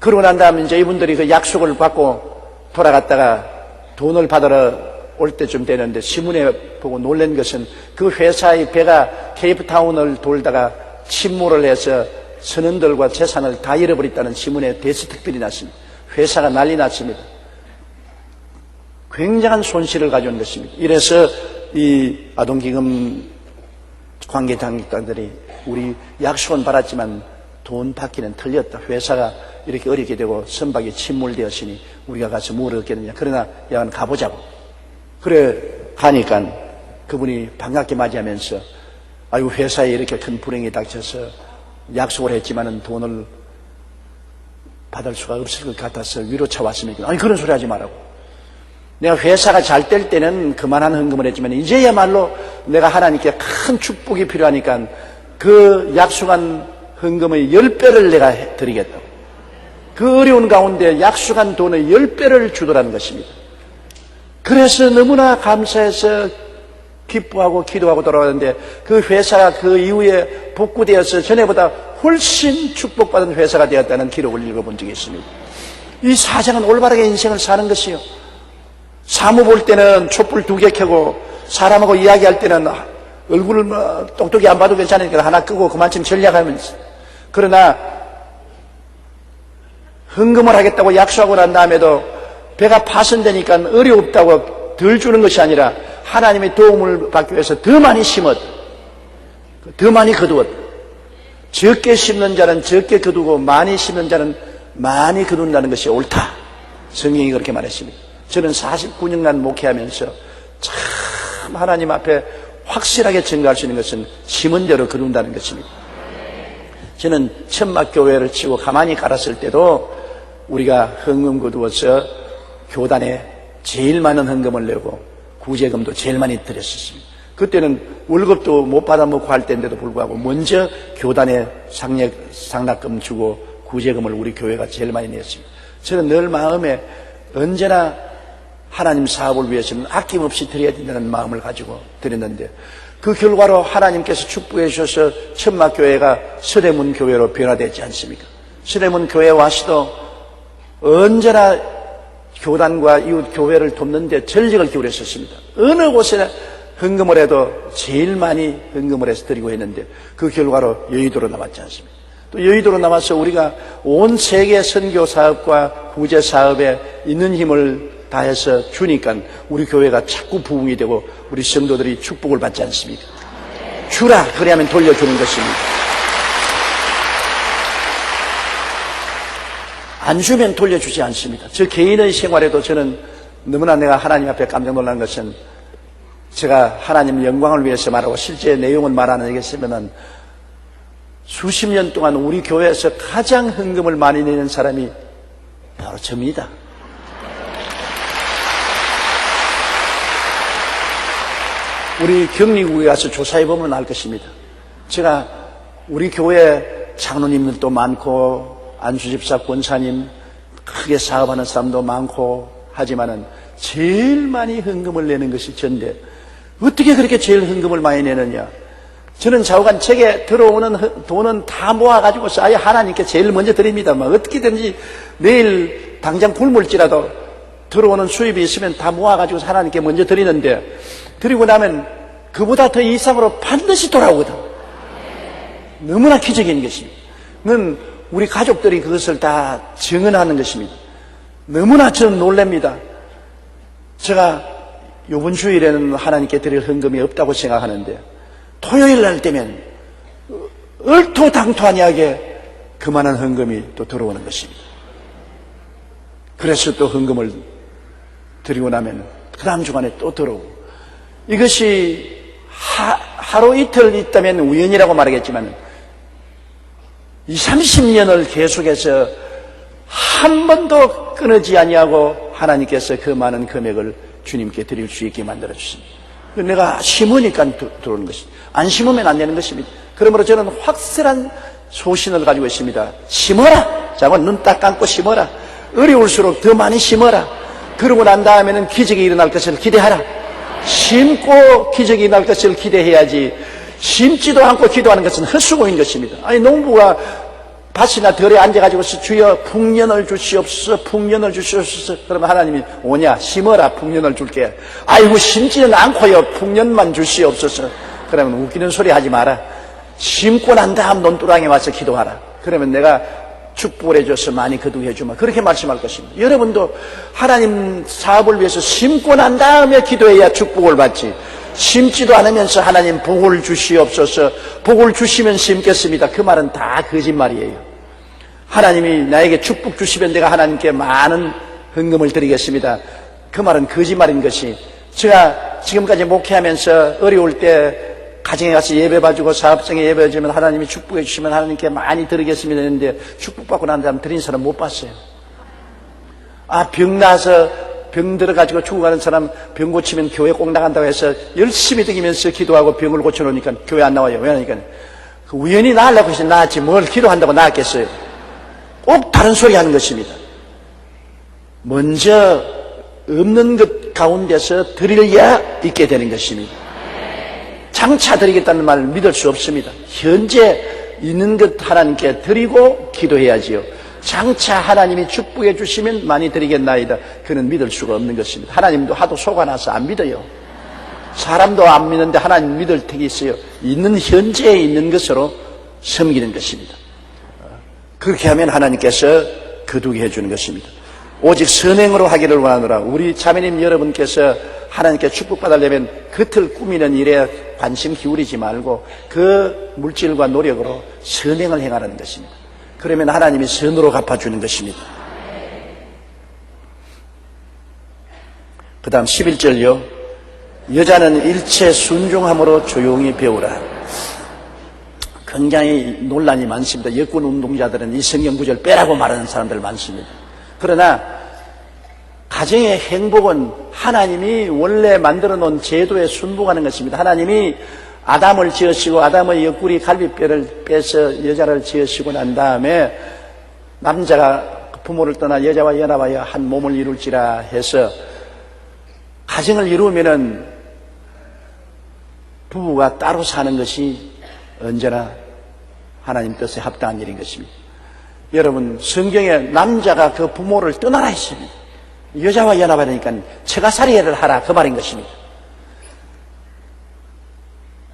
그러고 난 다음에 이제 이분들이 그 약속을 받고 돌아갔다가 돈을 받으러 올 때쯤 되는데 신문에 보고 놀란 것은 그 회사의 배가 케이프타운을 돌다가 침몰을 해서 선원들과 재산을 다 잃어버렸다는 신문에 대수특필이 났습니다. 회사가 난리 났습니다. 굉장한 손실을 가져온 것입니다. 이래서 이 아동기금 관계당국자들이 우리 약속은 받았지만 돈 받기는 틀렸다. 회사가 이렇게 어렵게 되고 선박이 침몰되었으니 우리가 가서 뭘 얻겠느냐. 그러나 야간 가보자고. 그래 가니까 그분이 반갑게 맞이하면서 아이고 회사에 이렇게 큰 불행이 닥쳐서 약속을 했지만은 돈을 받을 수가 없을 것 같아서 위로차 왔습니까? 아니 그런 소리 하지 말라고. 내가 회사가 잘 될 때는 그만한 헌금을 했지만 이제야말로 내가 하나님께 큰 축복이 필요하니까 그 약속한 헌금의 10배를 내가 드리겠다고. 그 어려운 가운데 약속한 돈의 10배를 주더라는 것입니다. 그래서 너무나 감사해서 기뻐하고 기도하고 돌아왔는데 그 회사가 그 이후에 복구되어서 전에보다 훨씬 축복받은 회사가 되었다는 기록을 읽어본 적이 있습니다. 이 사장은 올바르게 인생을 사는 것이요. 사무 볼 때는 촛불 2개 켜고 사람하고 이야기할 때는 얼굴을 똑똑히 안 봐도 괜찮으니까 하나 끄고 그만큼 전략하면서 그러나 헌금을 하겠다고 약속하고 난 다음에도 배가 파손되니까 어려웠다고 덜 주는 것이 아니라 하나님의 도움을 받기 위해서 더 많이 심었다. 더 많이 거두었다. 적게 심는 자는 적게 거두고 많이 심는 자는 많이 거둔다는 것이 옳다. 성경이 그렇게 말했습니다. 저는 49년간 목회하면서 참 하나님 앞에 확실하게 증거할 수 있는 것은 심은 대로 거둔다는 것입니다. 저는 천막교회를 치고 가만히 깔았을 때도 우리가 헌금 거두어서 교단에 제일 많은 헌금을 내고 구제금도 제일 많이 드렸었습니다. 그때는 월급도 못 받아먹고 할 때인데도 불구하고 먼저 교단에 상납금 주고 구제금을 우리 교회가 제일 많이 냈습니다. 저는 늘 마음에 언제나 하나님 사업을 위해서는 아낌없이 드려야 된다는 마음을 가지고 드렸는데, 그 결과로 하나님께서 축복해 주셔서 천막교회가 서대문 교회로 변화되지 않습니까? 서대문 교회에 와서도 언제나 교단과 이웃 교회를 돕는 데 전력을 기울였었습니다. 어느 곳에 헌금을 해도 제일 많이 헌금을 해서 드리고 했는데, 그 결과로 여의도로 남았지 않습니까? 또 여의도로 남아서 우리가 온 세계 선교 사업과 구제 사업에 있는 힘을 다해서 주니까 우리 교회가 자꾸 부흥이 되고 우리 성도들이 축복을 받지 않습니까? 주라 그래야만 돌려주는 것입니다. 안 주면 돌려주지 않습니다. 저 개인의 생활에도 저는 너무나 내가 하나님 앞에 깜짝 놀란 것은, 제가 하나님 영광을 위해서 말하고 실제 내용은 말 안 하겠으면은 수십 년 동안 우리 교회에서 가장 헌금을 많이 내는 사람이 바로 저입니다. 우리 경리국에 가서 조사해보면 알 것입니다. 제가 우리 교회 장로님들도 많고 안수집사 권사님 크게 사업하는 사람도 많고 하지만은 제일 많이 헌금을 내는 것이 전데, 어떻게 그렇게 제일 헌금을 많이 내느냐? 저는 좌우간 제게 들어오는 돈은 다 모아가지고 아예 하나님께 제일 먼저 드립니다. 어떻게든지 내일 당장 굶을지라도 들어오는 수입이 있으면 다 모아가지고 하나님께 먼저 드리는데, 드리고 나면 그보다 더 이상으로 반드시 돌아오거든. 너무나 기적인 것입니다. 그건 우리 가족들이 그것을 다 증언하는 것입니다. 너무나 저는 놀랍니다. 제가 이번 주일에는 하나님께 드릴 헌금이 없다고 생각하는데, 토요일 날 되면 얼토당토하냐게 그만한 헌금이 또 들어오는 것입니다. 그래서 또 헌금을 드리고 나면 그 다음 주간에 또 들어오고, 이것이 하루 이틀 있다면 우연이라고 말하겠지만 20, 30년을 계속해서 한 번도 끊어지 아니하고 하나님께서 그 많은 금액을 주님께 드릴 수 있게 만들어 주십니다. 내가 심으니까 들어오는 것입니다. 안 심으면 안 되는 것입니다. 그러므로 저는 확실한 소신을 가지고 있습니다. 심어라. 자고 눈 딱 감고 심어라. 어려울수록 더 많이 심어라. 그러고 난 다음에는 기적이 일어날 것을 기대하라. 심고 기적이 일어날 것을 기대해야지, 심지도 않고 기도하는 것은 헛수고인 것입니다. 아니, 농부가 밭이나 덜에 앉아가지고 주여 풍년을 주시옵소서, 풍년을 주시옵소서. 그러면 하나님이 오냐? 심어라, 풍년을 줄게. 아이고, 심지는 않고요, 풍년만 주시옵소서. 그러면 웃기는 소리 하지 마라. 심고 난 다음 논두렁에 와서 기도하라. 그러면 내가 축복을 해줘서 많이 거두게 해주마. 그렇게 말씀할 것입니다. 여러분도 하나님 사업을 위해서 심고 난 다음에 기도해야 축복을 받지, 심지도 않으면서 하나님 복을 주시옵소서, 복을 주시면 심겠습니다, 그 말은 다 거짓말이에요. 하나님이 나에게 축복 주시면 내가 하나님께 많은 헌금을 드리겠습니다, 그 말은 거짓말인 것이, 제가 지금까지 목회하면서 어려울 때 가정에 가서 예배 봐주고 사업장에 예배 주면 하나님이 축복해 주시면 하나님께 많이 드리겠습니다 했는데, 축복받고 난 다음 드린 사람 못 봤어요. 병 나서 병 들어가지고 죽어가는 사람 병 고치면 교회 꼭 나간다고 해서 열심히 드리면서 기도하고 병을 고쳐놓으니까 교회 안 나와요. 왜냐니까 그 우연히 나으려고 해서 나았지 뭘 기도한다고 나았겠어요. 꼭 다른 소리 하는 것입니다. 먼저 없는 것 가운데서 드려야 있게 되는 것입니다. 장차 드리겠다는 말을 믿을 수 없습니다. 현재 있는 것 하나님께 드리고 기도해야지요. 장차 하나님이 축복해 주시면 많이 드리겠나이다, 그는 믿을 수가 없는 것입니다. 하나님도 하도 속아나서 안 믿어요. 사람도 안 믿는데 하나님 믿을 택이 있어요. 있는 현재에 있는 것으로 섬기는 것입니다. 그렇게 하면 하나님께서 거두게 해주는 것입니다. 오직 선행으로 하기를 원하노라. 우리 자매님 여러분께서 하나님께 축복받으려면 겉을 꾸미는 일에 관심 기울이지 말고 그 물질과 노력으로 선행을 행하는 것입니다. 그러면 하나님이 선으로 갚아주는 것입니다. 그 다음 11절요. 여자는 일체 순종함으로 조용히 배우라. 굉장히 논란이 많습니다. 여권 운동자들은 이 성경 구절 빼라고 말하는 사람들 많습니다. 그러나 가정의 행복은 하나님이 원래 만들어 놓은 제도에 순복하는 것입니다. 하나님이 아담을 지으시고 아담의 옆구리 갈비뼈를 빼서 여자를 지으시고 난 다음에 남자가 부모를 떠나 여자와 연합하여 한 몸을 이룰지라 해서 가정을 이루면은 부부가 따로 사는 것이 언제나 하나님 뜻에 합당한 일인 것입니다. 여러분, 성경에 남자가 그 부모를 떠나라 했습니다. 여자와 연합하니까 처가살이를 하라 그 말인 것입니다.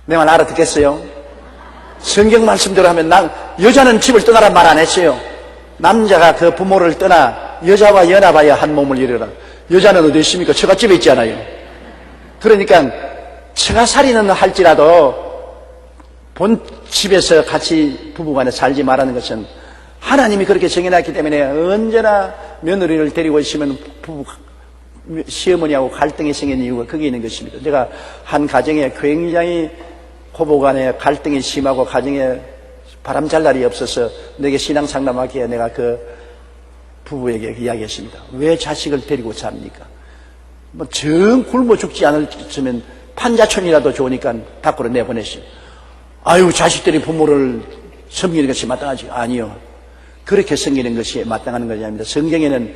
내 말 알아듣겠어요? 성경 말씀대로 하면 여자는 집을 떠나란 말 안 했어요. 남자가 그 부모를 떠나 여자와 연합하여 한 몸을 이루라. 여자는 어디 있습니까? 처갓집에 있지 않아요. 그러니까 처가살이는 할지라도 본 집에서 같이 부부간에 살지 말라는 것은 하나님이 그렇게 정해놨기 때문에 언제나 며느리를 데리고 있으면 시어머니하고 갈등이 생기는 이유가 거기에 있는 것입니다. 제가 한 가정에 굉장히 부부간에 갈등이 심하고 가정에 바람 잘 날이 없어서 내게 신앙 상담하기에 내가 그 부부에게 이야기했습니다. 왜 자식을 데리고 삽니까? 정 굶어 죽지 않으면 판자촌이라도 좋으니까 밖으로 내보내시오. 아유, 자식들이 부모를 섬기는 것이 마땅하지? 아니요. 그렇게 섬기는 것이 마땅한 것이 아닙니다. 성경에는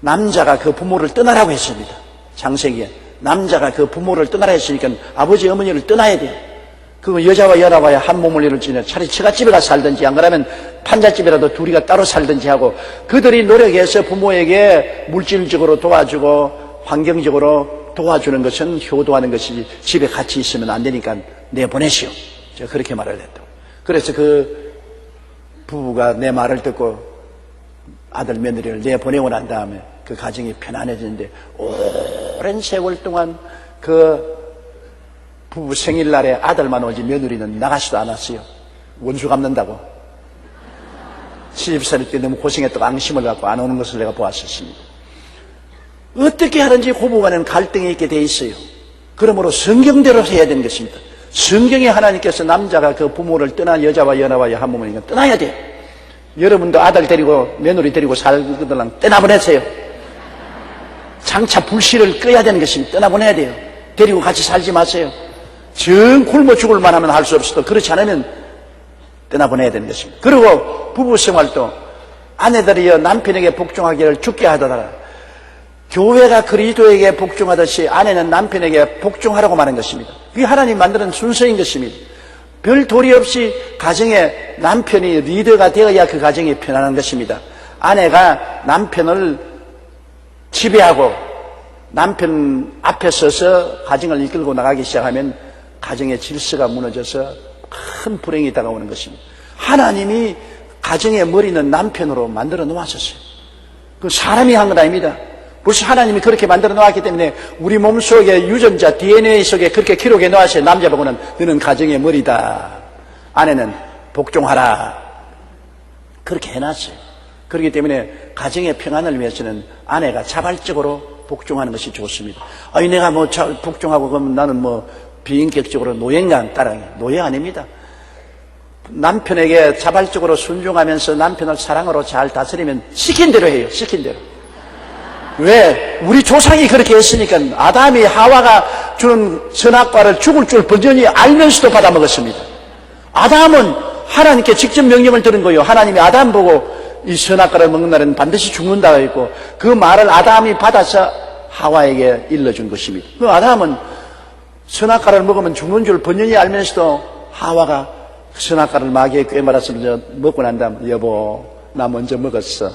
남자가 그 부모를 떠나라고 했습니다. 창세기에 남자가 그 부모를 떠나라 했으니까 아버지 어머니를 떠나야 돼요. 그 여자와 연합하여 한 몸을 이룰지는 차라리 처갓집에 가서 살든지 안 그러면 판잣집이라도 둘이가 따로 살든지 하고 그들이 노력해서 부모에게 물질적으로 도와주고 환경적으로 도와주는 것은 효도하는 것이지 집에 같이 있으면 안 되니까 내보내시오. 제가 그렇게 말을 했다고. 그래서 그 부부가 내 말을 듣고 아들 며느리를 내보내고 난 다음에 그 가정이 편안해지는데 오랜 세월 동안 그 부부 생일날에 아들만 오지 며느리는 나가지도 않았어요. 원수 갚는다고. 시집살이 때 너무 고생했다고 앙심을 갖고 안 오는 것을 내가 보았었습니다. 어떻게 하든지 부부간에는 갈등이 있게 돼 있어요. 그러므로 성경대로 해야 되는 것입니다. 성경에 하나님께서 남자가 그 부모를 떠나 여자와 연합하여 한 몸이니까 떠나야 돼요. 여러분도 아들 데리고 며느리 데리고 살거들랑 떠나보내세요. 장차 불씨를 꺼야 되는 것입니다. 떠나보내야 돼요. 데리고 같이 살지 마세요. 정 굶어 죽을 만하면 할 수 없어도 그렇지 않으면 떠나보내야 되는 것입니다. 그리고 부부 생활도 아내들이여 남편에게 복종하기를 죽게 하더라. 교회가 그리스도에게 복종하듯이 아내는 남편에게 복종하라고 말한 것입니다. 그게 하나님 만드는 순서인 것입니다. 별 도리 없이 가정에 남편이 리더가 되어야 그 가정이 편안한 것입니다. 아내가 남편을 지배하고 남편 앞에 서서 가정을 이끌고 나가기 시작하면 가정의 질서가 무너져서 큰 불행이 다가오는 것입니다. 하나님이 가정의 머리는 남편으로 만들어 놓았었어요. 그 사람이 한 건 아닙니다. 벌써 하나님이 그렇게 만들어 놓았기 때문에 우리 몸속에 유전자 DNA 속에 그렇게 기록해 놓았어요. 남자보고는 너는 가정의 머리다. 아내는 복종하라. 그렇게 해놨어요. 그렇기 때문에 가정의 평안을 위해서는 아내가 자발적으로 복종하는 것이 좋습니다. 아니 내가 뭐 복종하고 그러면 나는 뭐 비인격적으로 노예인가 따라해. 노예 아닙니다. 남편에게 자발적으로 순종하면서 남편을 사랑으로 잘 다스리면 시킨 대로 해요. 시킨 대로. 왜? 우리 조상이 그렇게 했으니까 아담이 하와가 주는 선악과를 죽을 줄 번전히 알면서도 받아먹었습니다. 아담은 하나님께 직접 명령을 들은 거예요. 하나님이 아담 보고 이 선악과를 먹는 날에는 반드시 죽는다고 했고 그 말을 아담이 받아서 하와에게 일러준 것입니다. 그 아담은 선악과를 먹으면 죽는 줄 번전히 알면서도 하와가 선악과를 마귀에 꿰말아서 먹고 난 다음에 여보 나 먼저 먹었어.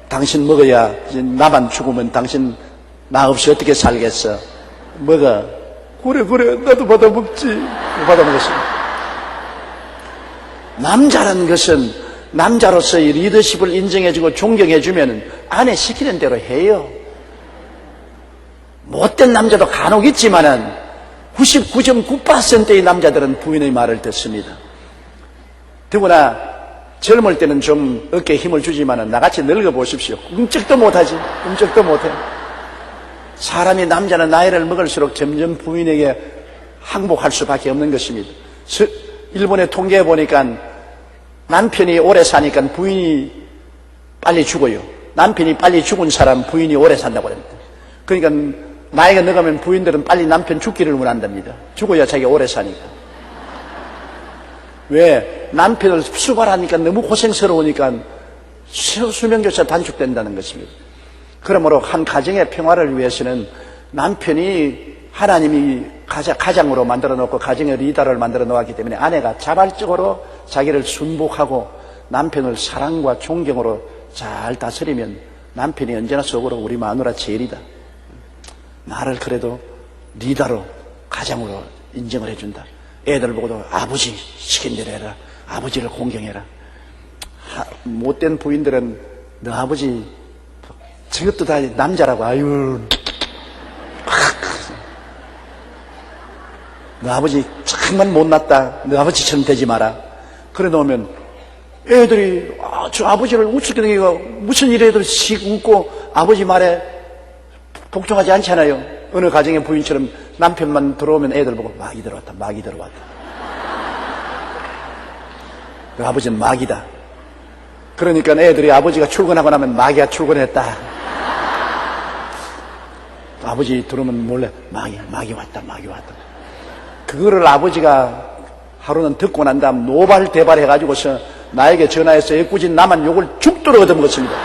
당신 먹어야 나만 죽으면 당신 나 없이 어떻게 살겠어. 먹어. 그래 나도 받아먹지. 받아먹었습니다. 남자라는 것은 남자로서의 리더십을 인정해주고 존경해주면 아내 시키는 대로 해요. 못된 남자도 간혹 있지만은 99.9%의 남자들은 부인의 말을 듣습니다. 더구나 젊을 때는 좀 어깨에 힘을 주지만은 나같이 늙어보십시오. 꿈쩍도 못하지. 꿈쩍도 못해. 사람이 남자는 나이를 먹을수록 점점 부인에게 항복할 수밖에 없는 것입니다. 일본에 통계해 보니까 남편이 오래 사니까 부인이 빨리 죽어요. 남편이 빨리 죽은 사람 부인이 오래 산다고 합니다. 그러니까 나이가 늙으면 부인들은 빨리 남편 죽기를 원한답니다. 죽어야 자기가 오래 사니까. 왜? 남편을 수발하니까 너무 고생스러우니까 수명조차 단축된다는 것입니다. 그러므로 한 가정의 평화를 위해서는 남편이 하나님이 가장으로 만들어 놓고 가정의 리더를 만들어 놓았기 때문에 아내가 자발적으로 자기를 순복하고 남편을 사랑과 존경으로 잘 다스리면 남편이 언제나 속으로 우리 마누라 제일이다. 나를 그래도 리더로 가장으로 인정을 해준다. 애들 보고도 아버지 시킨 대로 해라. 아버지를 공경해라. 못된 부인들은 너 아버지 저것도 다 남자라고 아유 너 아버지 정말 못났다. 너 아버지처럼 되지 마라. 그래 놓으면 애들이 저 아버지를 우습게 무슨 일에도 씩 웃고 아버지 말에 복종하지 않잖아요. 어느 가정의 부인처럼 남편만 들어오면 애들 보고 마귀 들어왔다. 마귀 들어왔다. 그 아버지는 마귀다. 그러니까 애들이 아버지가 출근하고 나면 마귀가 출근했다. 아버지 들어오면 몰래 마귀 왔다. 마귀 왔다. 그거를 아버지가 하루는 듣고 난 다음 노발대발 해가지고서 나에게 전화해서 애꿎은 나만 욕을 죽도록 얻어먹었습니다.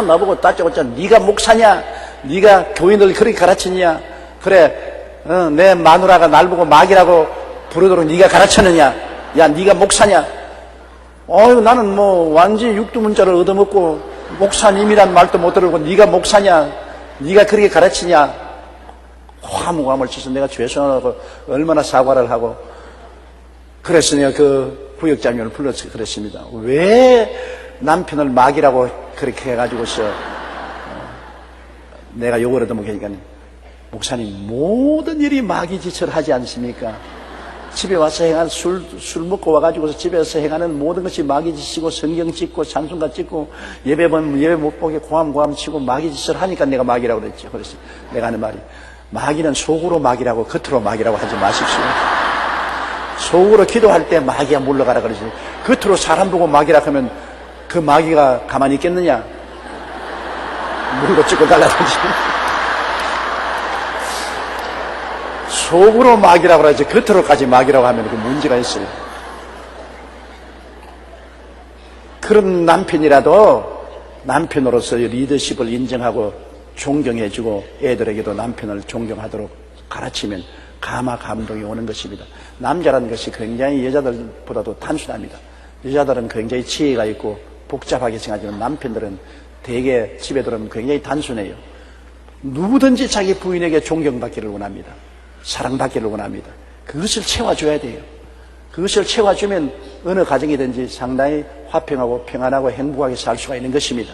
나보고 따져봤자 네가 목사냐? 네가 교인들 그렇게 가르쳤냐? 그래 내 마누라가 날 보고 마귀라고 부르도록 네가 가르쳤느냐? 야 네가 목사냐? 나는 뭐 완전히 육두문자를 얻어먹고 목사님이란 말도 못 들었고 네가 목사냐? 네가 그렇게 가르치냐? 화무감을 쳐서 내가 죄송하고 얼마나 사과를 하고 그래서 내가 그 구역장님을 불러서 그랬습니다. 왜 남편을 마귀라고 그렇게 해가지고서 내가 욕을 얻어먹게 하니까 목사님 모든 일이 마귀 짓을 하지 않습니까? 집에 와서 행한 술 먹고 와가지고서 집에서 행하는 모든 것이 마귀 짓이고 성경 찍고 찬송가 찍고 예배 못 보게 고함 치고 마귀 짓을 하니까 내가 마귀라고 그랬죠. 그래서 내가 하는 말이 마귀는 속으로 마귀라고 겉으로 마귀라고 하지 마십시오. 속으로 기도할 때 마귀가 물러가라 그러지. 겉으로 사람 보고 마귀라 하면 그 마귀가 가만히 있겠느냐? 물고 찍고 달라든지. 속으로 마귀라고 하지 겉으로까지 마귀라고 하면 그 문제가 있어요. 그런 남편이라도 남편으로서의 리더십을 인정하고 존경해주고 애들에게도 남편을 존경하도록 가르치면 감동이 오는 것입니다. 남자라는 것이 굉장히 여자들보다도 단순합니다. 여자들은 굉장히 지혜가 있고 복잡하게 생각하지만 남편들은 대개 집에 들어오면 굉장히 단순해요. 누구든지 자기 부인에게 존경받기를 원합니다. 사랑받기를 원합니다. 그것을 채워줘야 돼요. 그것을 채워주면 어느 가정이든지 상당히 화평하고 평안하고 행복하게 살 수가 있는 것입니다.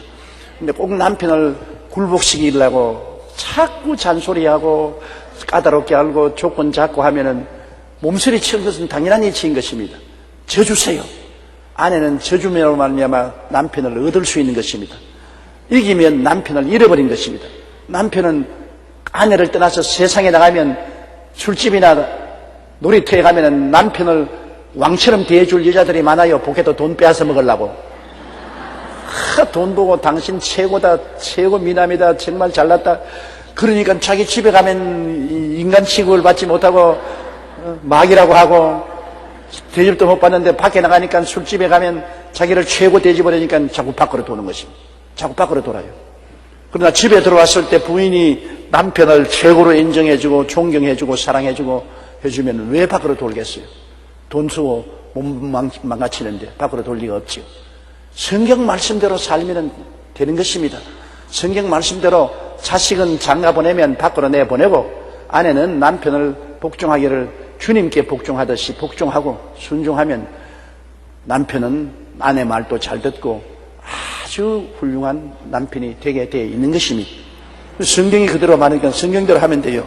근데 꼭 남편을 굴복시키려고 자꾸 잔소리하고 까다롭게 알고 조건 잡고 하면은 몸서리 치는 것은 당연한 이치인 것입니다. 져주세요. 아내는 져주면 말미암아 남편을 얻을 수 있는 것입니다. 이기면 남편을 잃어버린 것입니다. 남편은 아내를 떠나서 세상에 나가면 술집이나 놀이터에 가면 남편을 왕처럼 대해줄 여자들이 많아요. 복에도 돈 빼앗아 먹으려고. 돈 보고 당신 최고다, 최고 미남이다, 정말 잘났다. 그러니까 자기 집에 가면 인간 취급을 받지 못하고 마귀라고 하고 대접도 못 받는데 밖에 나가니까 술집에 가면 자기를 최고 대접을 하니까 자꾸 밖으로 도는 것입니다. 자꾸 밖으로 돌아요. 그러나 집에 들어왔을 때 부인이 남편을 최고로 인정해주고 존경해주고 사랑해주고 해주면 왜 밖으로 돌겠어요? 돈 쓰고 몸 망가치는데 밖으로 돌 리가 없지요. 성경 말씀대로 살면 되는 것입니다. 성경 말씀대로 자식은 장가 보내면 밖으로 내보내고 아내는 남편을 복종하기를 주님께 복종하듯이 복종하고 순종하면 남편은 아내 말도 잘 듣고 아주 훌륭한 남편이 되게 되어 있는 것입니다. 성경이 그대로 말하니까 성경대로 하면 돼요.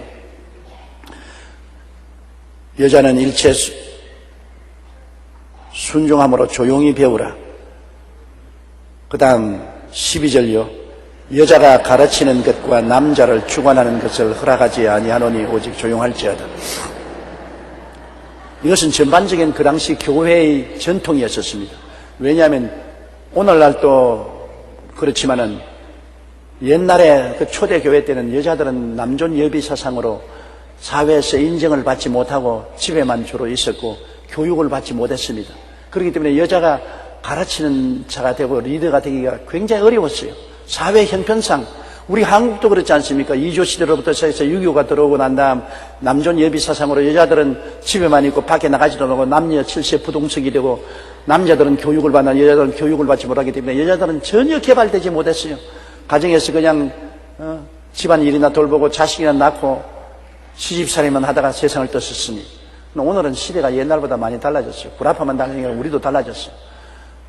여자는 일체 순종함으로 조용히 배우라. 그 다음 12절요. 여자가 가르치는 것과 남자를 주관하는 것을 허락하지 아니하노니 오직 조용할지어다. 이것은 전반적인 그 당시 교회의 전통이었었습니다. 왜냐하면 오늘날 또 그렇지만은 옛날에 그 초대교회 때는 여자들은 남존 여비 사상으로 사회에서 인정을 받지 못하고 집에만 주로 있었고 교육을 받지 못했습니다. 그렇기 때문에 여자가 가르치는 자가 되고 리더가 되기가 굉장히 어려웠어요. 사회 형편상 우리 한국도 그렇지 않습니까? 이조 시대로부터 시작해서 6.25가 들어오고 난 다음 남존 여비 사상으로 여자들은 집에만 있고 밖에 나가지도 못하고 남녀 칠세 부동석이 되고 남자들은 교육을 받는 여자들은 교육을 받지 못하기 때문에 여자들은 전혀 개발되지 못했어요. 가정에서 그냥 집안 일이나 돌보고 자식이나 낳고 시집살이만 하다가 세상을 떴었으니 오늘은 시대가 옛날보다 많이 달라졌어요. 불합화만 달라진 게 우리도 달라졌어요.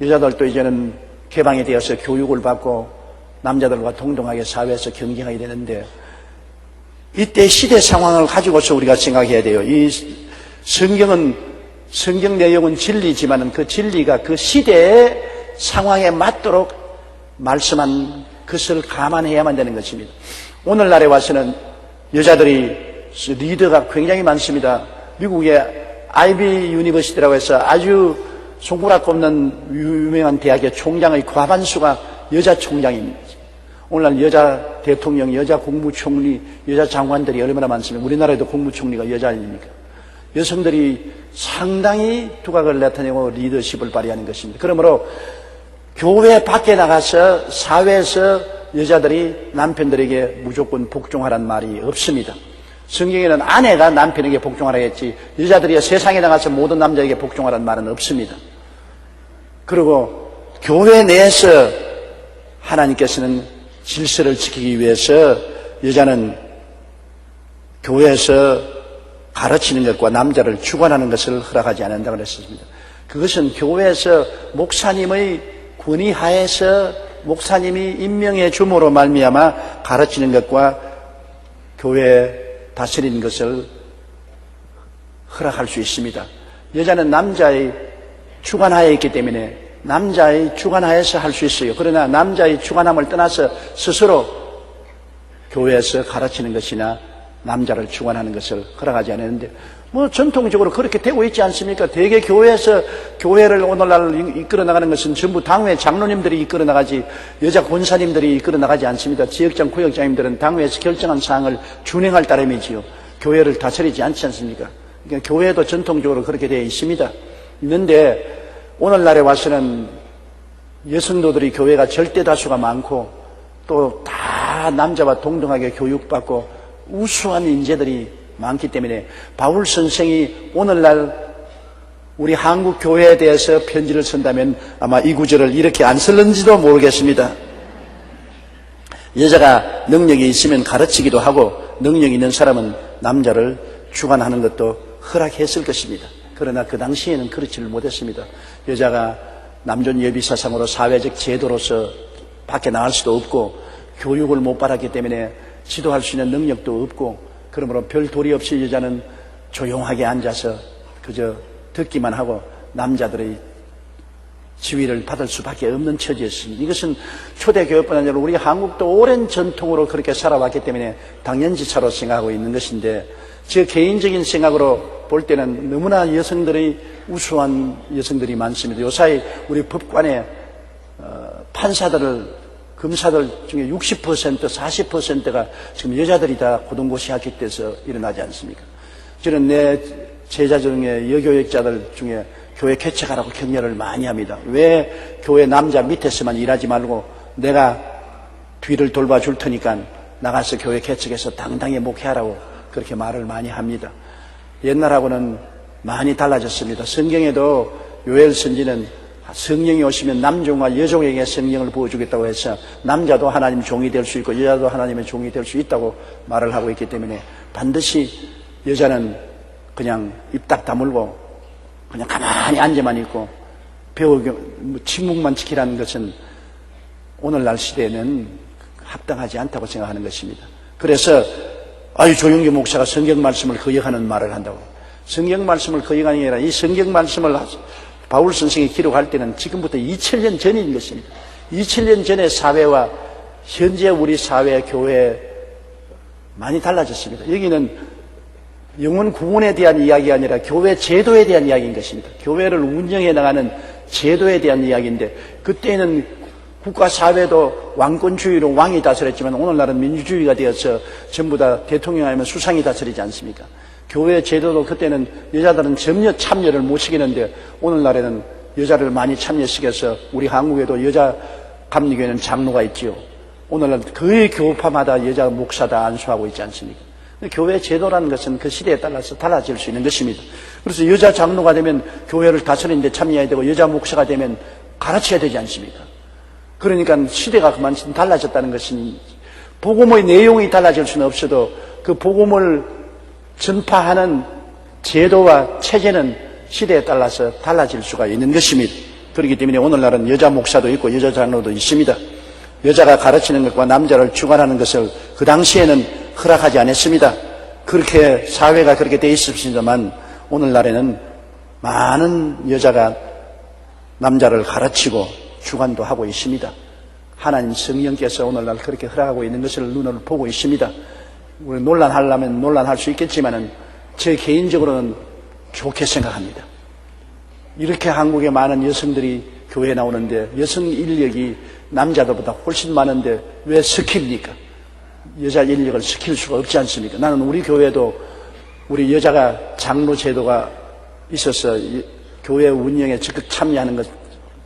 여자들도 이제는 개방이 되어서 교육을 받고 남자들과 동등하게 사회에서 경쟁하게 되는데 이때 시대 상황을 가지고서 우리가 생각해야 돼요. 이 성경 내용은 진리지만은 그 진리가 그 시대의 상황에 맞도록 말씀한 것을 감안해야만 되는 것입니다. 오늘날에 와서는 여자들이 리더가 굉장히 많습니다. 미국의 아이비 유니버시티라고 해서 아주 손가락 꼽는 유명한 대학의 총장의 과반수가 여자 총장입니다. 오늘날 여자 대통령, 여자 국무총리, 여자 장관들이 얼마나 많습니까? 우리나라에도 국무총리가 여자 아닙니까? 여성들이 상당히 두각을 나타내고 리더십을 발휘하는 것입니다. 그러므로 교회 밖에 나가서 사회에서 여자들이 남편들에게 무조건 복종하라는 말이 없습니다. 성경에는 아내가 남편에게 복종하라 했지 여자들이 세상에 나가서 모든 남자에게 복종하라는 말은 없습니다. 그리고 교회 내에서 하나님께서는 질서를 지키기 위해서 여자는 교회에서 가르치는 것과 남자를 주관하는 것을 허락하지 않는다고 그랬습니다. 그것은 교회에서 목사님의 권위 하에서 목사님이 임명해 줌으로 말미암아 가르치는 것과 교회에 다스리는 것을 허락할 수 있습니다. 여자는 남자의 주관하에 있기 때문에 남자의 주관하에서 할 수 있어요. 그러나 남자의 주관함을 떠나서 스스로 교회에서 가르치는 것이나 남자를 주관하는 것을 허락하지 않았는데 전통적으로 그렇게 되고 있지 않습니까? 대개 교회에서 교회를 오늘날 이끌어 나가는 것은 전부 당회 장로님들이 이끌어 나가지 여자 권사님들이 이끌어 나가지 않습니다. 지역장 구역장님들은 당회에서 결정한 사항을 준행할 따름이지요. 교회를 다스리지 않지 않습니까? 그러니까 교회도 전통적으로 그렇게 되어 있습니다. 있는데 오늘날에 와서는 여성도들이 교회가 절대 다수가 많고 또 다 남자와 동등하게 교육받고 우수한 인재들이 많기 때문에 바울 선생이 오늘날 우리 한국 교회에 대해서 편지를 쓴다면 아마 이 구절을 이렇게 안 쓸는지도 모르겠습니다. 여자가 능력이 있으면 가르치기도 하고 능력이 있는 사람은 남자를 주관하는 것도 허락했을 것입니다. 그러나 그 당시에는 그렇지를 못했습니다. 여자가 남존 여비 사상으로 사회적 제도로서 밖에 나갈 수도 없고 교육을 못 받았기 때문에 지도할 수 있는 능력도 없고 그러므로 별 도리 없이 여자는 조용하게 앉아서 그저 듣기만 하고 남자들의 지위를 받을 수밖에 없는 처지였습니다. 이것은 초대교회뿐 아니라 우리 한국도 오랜 전통으로 그렇게 살아왔기 때문에 당연지차로 생각하고 있는 것인데 제 개인적인 생각으로 볼 때는 너무나 여성들의 우수한 여성들이 많습니다. 요사이 우리 법관에 판사들을 검사들 중에 60%, 40%가 지금 여자들이 다 고등고시 합격돼서 일어나지 않습니까? 저는 내 제자 중에 여교육자들 중에 교회 개척하라고 격려를 많이 합니다. 왜 교회 남자 밑에서만 일하지 말고 내가 뒤를 돌봐줄 테니까 나가서 교회 개척해서 당당히 목회하라고 그렇게 말을 많이 합니다. 옛날하고는 많이 달라졌습니다. 성경에도 요엘 선지는 성령이 오시면 남종과 여종에게 성령을 부어주겠다고 해서 남자도 하나님 종이 될 수 있고 여자도 하나님의 종이 될 수 있다고 말을 하고 있기 때문에 반드시 여자는 그냥 입 딱 다물고 그냥 가만히 앉아만 있고 침묵만 지키라는 것은 오늘날 시대에는 합당하지 않다고 생각하는 것입니다. 그래서 조영기 목사가 성경 말씀을 거역하는 말을 한다고. 성경 말씀을 거역하는 게 아니라 이 성경 말씀을 바울 선생이 기록할 때는 지금부터 2000년 전인 것입니다. 2000년 전의 사회와 현재 우리 사회, 교회 많이 달라졌습니다. 여기는 영혼 구원에 대한 이야기가 아니라 교회 제도에 대한 이야기인 것입니다. 교회를 운영해 나가는 제도에 대한 이야기인데 그때는 국가 사회도 왕권주의로 왕이 다스렸지만 오늘날은 민주주의가 되어서 전부 다 대통령 아니면 수상이 다스리지 않습니까? 교회 제도도 그때는 여자들은 전혀 참여를 못 시키는데 오늘날에는 여자를 많이 참여시켜서 우리 한국에도 여자 감리교회는 장로가 있지요. 오늘날 거의 교파마다 여자 목사다 안수하고 있지 않습니까? 교회 제도라는 것은 그 시대에 따라서 달라질 수 있는 것입니다. 그래서 여자 장로가 되면 교회를 다스리는 데 참여해야 되고 여자 목사가 되면 가르쳐야 되지 않습니까? 그러니까 시대가 그만큼 달라졌다는 것은 복음의 내용이 달라질 수는 없어도 그 복음을 전파하는 제도와 체제는 시대에 따라서 달라질 수가 있는 것입니다. 그렇기 때문에 오늘날은 여자 목사도 있고 여자 장로도 있습니다. 여자가 가르치는 것과 남자를 주관하는 것을 그 당시에는 허락하지 않았습니다. 그렇게 사회가 그렇게 돼 있었습니다만 오늘날에는 많은 여자가 남자를 가르치고 주관도 하고 있습니다. 하나님 성령께서 오늘날 그렇게 허락하고 있는 것을 눈으로 보고 있습니다. 우리 논란하려면 논란할 수 있겠지만은 제 개인적으로는 좋게 생각합니다. 이렇게 한국에 많은 여성들이 교회에 나오는데 여성 인력이 남자들보다 훨씬 많은데 왜 시킵니까? 여자 인력을 시킬 수가 없지 않습니까? 나는 우리 교회도 우리 여자가 장로 제도가 있어서 교회 운영에 적극 참여하는 것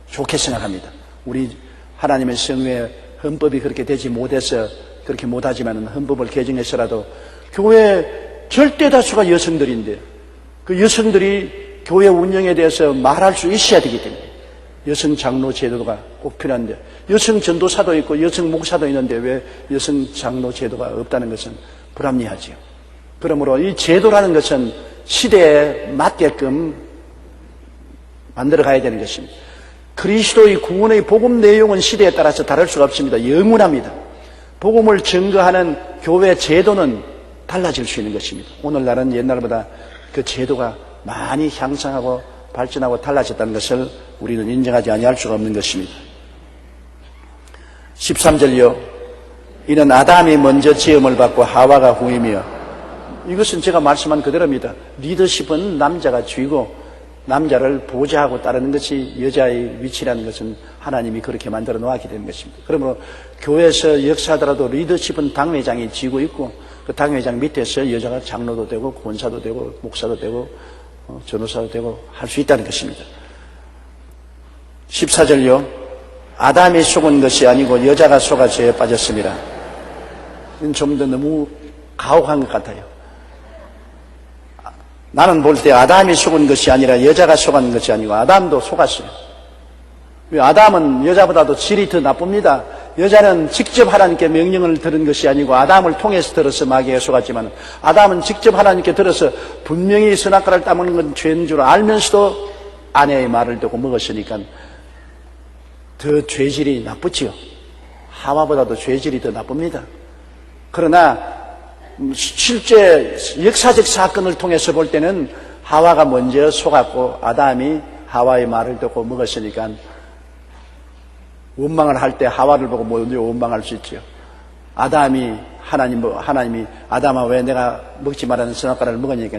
좋게 생각합니다. 우리 하나님의 성회에 헌법이 그렇게 되지 못해서 그렇게 못하지만 헌법을 개정해서라도 교회 절대 다수가 여성들인데 그 여성들이 교회 운영에 대해서 말할 수 있어야 되기 때문에 여성 장로 제도가 꼭 필요한데 여성 전도사도 있고 여성 목사도 있는데 왜 여성 장로 제도가 없다는 것은 불합리하지요. 그러므로 이 제도라는 것은 시대에 맞게끔 만들어 가야 되는 것입니다. 그리스도의 구원의 복음 내용은 시대에 따라서 다를 수가 없습니다. 영원합니다. 복음을 증거하는 교회 제도는 달라질 수 있는 것입니다. 오늘날은 옛날보다 그 제도가 많이 향상하고 발전하고 달라졌다는 것을 우리는 인정하지 아니할 수가 없는 것입니다. 13절요. 이는 아담이 먼저 지음을 받고 하와가 후이며 이것은 제가 말씀한 그대로입니다. 리더십은 남자가 쥐고 남자를 보좌하고 따르는 것이 여자의 위치라는 것은 하나님이 그렇게 만들어 놓았기 때문인 것입니다. 그러므로 교회에서 역사하더라도 리더십은 당회장이 쥐고 있고 그 당회장 밑에서 여자가 장로도 되고 권사도 되고 목사도 되고 전도사도 되고 할 수 있다는 것입니다. 14절요. 아담이 속은 것이 아니고 여자가 속아 죄에 빠졌습니다. 이건 좀 더 너무 가혹한 것 같아요. 나는 볼 때 아담이 속은 것이 아니라 여자가 속은 것이 아니고 아담도 속았어요. 아담은 여자보다도 질이 더 나쁩니다. 여자는 직접 하나님께 명령을 들은 것이 아니고 아담을 통해서 들어서 마귀에 속았지만 아담은 직접 하나님께 들어서 분명히 선악과를 따먹는 건 죄인 줄 알면서도 아내의 말을 듣고 먹었으니까 더 죄질이 나쁘지요. 하와보다도 죄질이 더 나쁩니다. 그러나 실제 역사적 사건을 통해서 볼 때는 하와가 먼저 속았고 아담이 하와의 말을 듣고 먹었으니까 원망을 할 때 하와를 보고 먼저 원망할 수 있죠. 아담이 하나님이 아담아 왜 내가 먹지 말라는 선악과를 먹으니까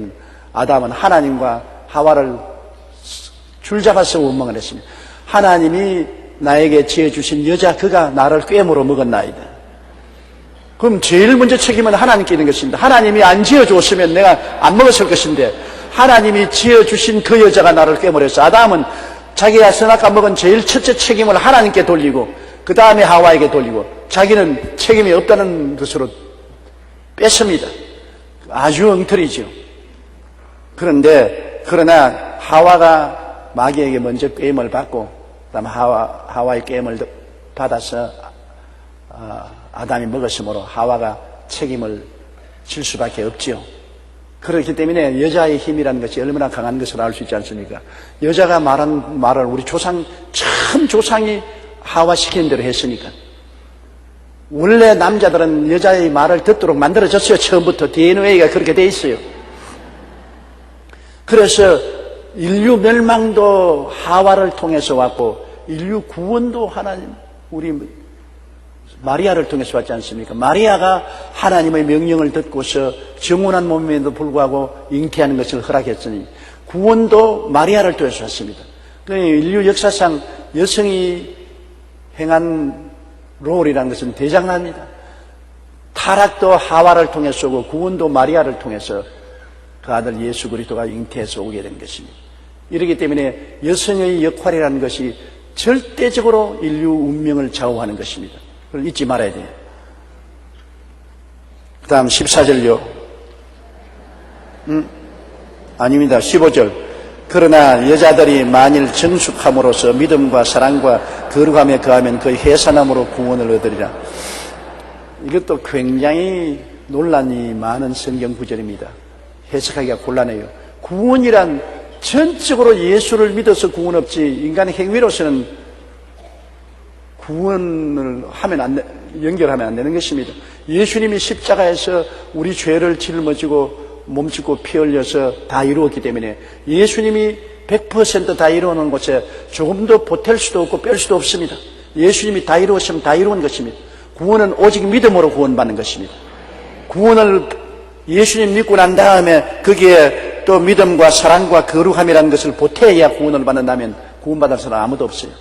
아담은 하나님과 하와를 줄잡아서 원망을 했습니다. 하나님이 나에게 지어주신 여자 그가 나를 꾀물어 먹었나이다. 그럼 제일 먼저 책임은 하나님께 있는 것입니다. 하나님이 안 지어주었으면 내가 안 먹었을 것인데 하나님이 지어주신 그 여자가 나를 꾀물었어. 아담은 자기가 선악과 먹은 제일 첫째 책임을 하나님께 돌리고 그 다음에 하와에게 돌리고 자기는 책임이 없다는 것으로 뺐습니다. 아주 엉터리죠. 그러나 하와가 마귀에게 먼저 꾀임을 받고 그다음 하와의 꾀임을 받아서 아담이 먹었으므로 하와가 책임을 질 수밖에 없지요. 그렇기 때문에 여자의 힘이라는 것이 얼마나 강한 것을 알 수 있지 않습니까? 여자가 말한 말을 우리 참 조상이 하와시키는 대로 했으니까. 원래 남자들은 여자의 말을 듣도록 만들어졌어요. 처음부터 DNA가 그렇게 돼 있어요. 그래서 인류 멸망도 하와를 통해서 왔고 인류 구원도 하나님 우리 마리아를 통해서 왔지 않습니까? 마리아가 하나님의 명령을 듣고서 정혼한 몸임에도 불구하고 잉태하는 것을 허락했으니 구원도 마리아를 통해서 왔습니다. 인류 역사상 여성이 행한 롤이라는 것은 대장납니다. 타락도 하와를 통해서 오고 구원도 마리아를 통해서 그 아들 예수 그리스도가 잉태해서 오게 된 것입니다. 이렇기 때문에 여성의 역할이라는 것이 절대적으로 인류 운명을 좌우하는 것입니다. 그걸 잊지 말아야 돼요. 그 다음 14절요. 아닙니다. 15절. 그러나 여자들이 만일 정숙함으로써 믿음과 사랑과 거룩함에 거하면 그 해산함으로 구원을 얻으리라. 이것도 굉장히 논란이 많은 성경 구절입니다. 해석하기가 곤란해요. 구원이란 전적으로 예수를 믿어서 구원 없지 인간의 행위로서는 구원을 연결하면 안 되는 것입니다. 예수님이 십자가에서 우리 죄를 짊어지고 몸짓고 피 흘려서 다 이루었기 때문에 예수님이 100% 다 이루어놓은 곳에 조금도 보탤 수도 없고 뺄 수도 없습니다. 예수님이 다 이루었으면 다 이루은 것입니다. 구원은 오직 믿음으로 구원받는 것입니다. 구원을 예수님 믿고 난 다음에 거기에 또 믿음과 사랑과 거룩함이라는 것을 보태야 구원을 받는다면 구원받을 사람 아무도 없어요.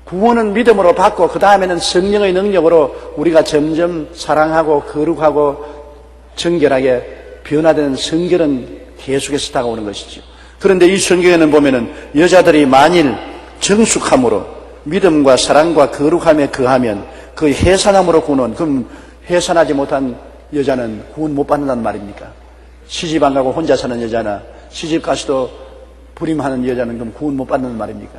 구원은 믿음으로 받고 그 다음에는 성령의 능력으로 우리가 점점 사랑하고 거룩하고 정결하게 변화되는 성결은 계속해서 다가오는 것이죠. 그런데 이 성경에는 보면은 여자들이 만일 정숙함으로 믿음과 사랑과 거룩함에 거하면 그 해산함으로 구원, 그럼 해산하지 못한 여자는 구원 못 받는다는 말입니까? 시집 안 가고 혼자 사는 여자나 시집 가서도 불임하는 여자는 그럼 구원 못 받는 말입니까?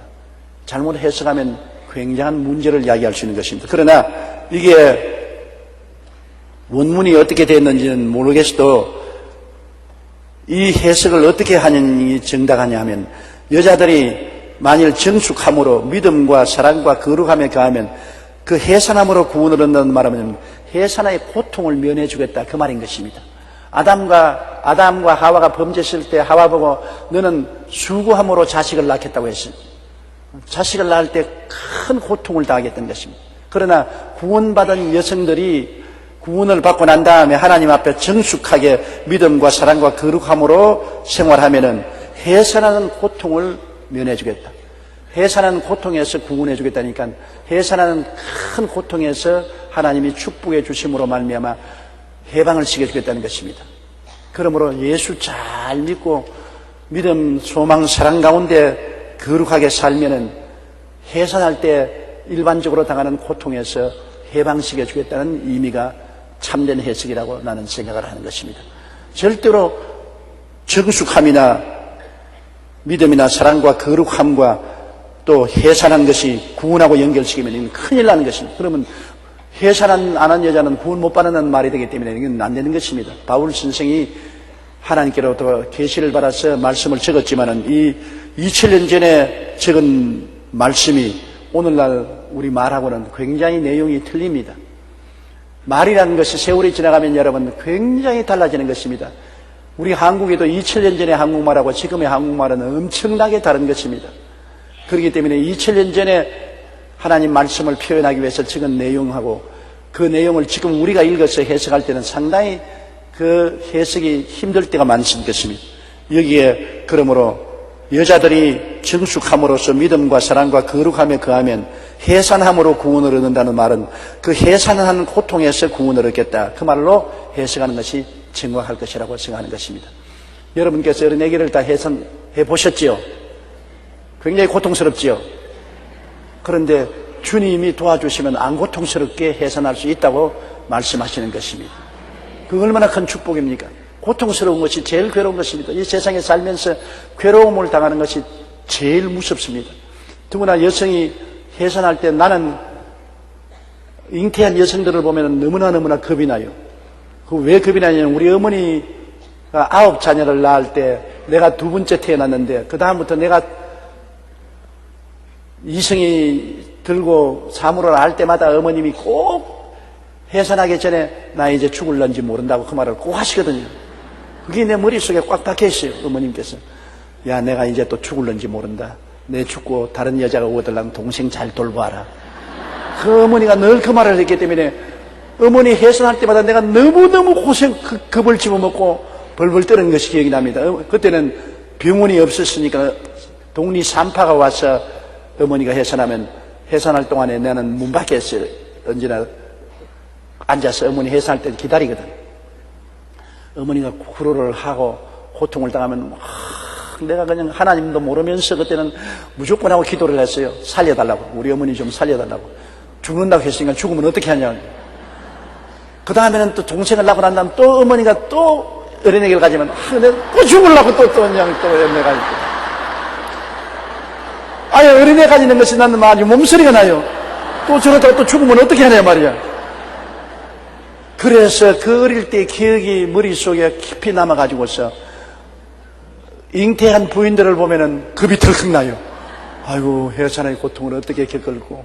잘못 해석하면 굉장한 문제를 야기할 수 있는 것입니다. 그러나 이게 원문이 어떻게 됐는지는 모르겠어도 이 해석을 어떻게 하느니 정당하냐 하면 여자들이 만일 정숙함으로 믿음과 사랑과 거룩함에 거하면 그 해산함으로 구원을 얻는다는 말하면 해산의 고통을 면해 주겠다 그 말인 것입니다. 아담과 하와가 범죄했을 때 하와 보고 너는 수고함으로 자식을 낳겠다고 했습니다. 자식을 낳을 때 큰 고통을 당하겠다는 것입니다. 그러나 구원받은 여성들이 구원을 받고 난 다음에 하나님 앞에 정숙하게 믿음과 사랑과 거룩함으로 생활하면은 해산하는 고통을 면해 주겠다. 해산하는 고통에서 구원해 주겠다니까 해산하는 큰 고통에서 하나님이 축복해 주심으로 말미암아 해방을 시켜주겠다는 것입니다. 그러므로 예수 잘 믿고 믿음, 소망, 사랑 가운데 거룩하게 살면은 해산할 때 일반적으로 당하는 고통에서 해방시켜 주겠다는 의미가 참된 해석이라고 나는 생각을 하는 것입니다. 절대로 정숙함이나 믿음이나 사랑과 거룩함과 또 해산한 것이 구원하고 연결시키면 큰일 나는 것입니다. 그러면 해산 안 한 여자는 구원 못 받는 말이 되기 때문에 이건 안 되는 것입니다. 바울 선생이 하나님께로부터 계시를 받아서 말씀을 적었지만은 이 2000년 전에 적은 말씀이 오늘날 우리 말하고는 굉장히 내용이 틀립니다. 말이라는 것이 세월이 지나가면 여러분 굉장히 달라지는 것입니다. 우리 한국에도 2000년 전의 한국말하고 지금의 한국말은 엄청나게 다른 것입니다. 그렇기 때문에 2000년 전에 하나님 말씀을 표현하기 위해서 적은 내용하고 그 내용을 지금 우리가 읽어서 해석할 때는 상당히 그 해석이 힘들 때가 많을 것입니다. 여기에 그러므로 여자들이 정숙함으로써 믿음과 사랑과 거룩함에 거하면 해산함으로 구원을 얻는다는 말은 그 해산하는 고통에서 구원을 얻겠다. 그 말로 해석하는 것이 정확할 것이라고 생각하는 것입니다. 여러분께서 이런 얘기를 다 해석해 보셨지요? 굉장히 고통스럽지요? 그런데 주님이 도와주시면 안 고통스럽게 해산할 수 있다고 말씀하시는 것입니다. 그 얼마나 큰 축복입니까? 고통스러운 것이 제일 괴로운 것입니다. 이 세상에 살면서 괴로움을 당하는 것이 제일 무섭습니다. 더구나 여성이 해산할 때 나는 잉태한 여성들을 보면 너무나 겁이 나요. 왜 겁이 나냐면 우리 어머니가 9 자녀를 낳을 때 내가 두 번째 태어났는데 그 다음부터 내가 이성이 들고 사물을 할 때마다 어머님이 꼭 해산하기 전에 나 이제 죽을런지 모른다고 그 말을 꼭 하시거든요. 그게 내 머릿속에 꽉 박혀 있어요. 어머님께서 야 내가 이제 또 죽을런지 모른다. 내 죽고 다른 여자가 오더라면 동생 잘 돌봐라. 그 어머니가 늘 그 말을 했기 때문에 어머니 해산할 때마다 내가 너무너무 겁을 집어먹고 벌벌 떠는 것이 기억이 납니다. 그때는 병원이 없었으니까 동리 산파가 와서 어머니가 해산하면 해산할 동안에 나는 문 밖에서 언제나 앉아서 어머니 해산할 때 기다리거든. 어머니가 구로를 하고 고통을 당하면 내가 그냥 하나님도 모르면서 그때는 무조건 하고 기도를 했어요. 살려달라고. 우리 어머니 좀 살려달라고. 죽는다고 했으니까 죽으면 어떻게 하냐. 그 다음에는 또 동생을 낳고 난 다음 또 어머니가 또 어린애기를 가지면 내가 또 죽으려고 또 그냥 또 내가 아예 어린애 가지는 것이 나는 아주 몸소리가 나요. 또 저러다가 또 죽으면 어떻게 하냐 말이야. 그래서 그 어릴 때 기억이 머릿속에 깊이 남아가지고서 잉태한 부인들을 보면은 겁이 덜컥 나요. 아이고, 해산의 고통을 어떻게 겪을고,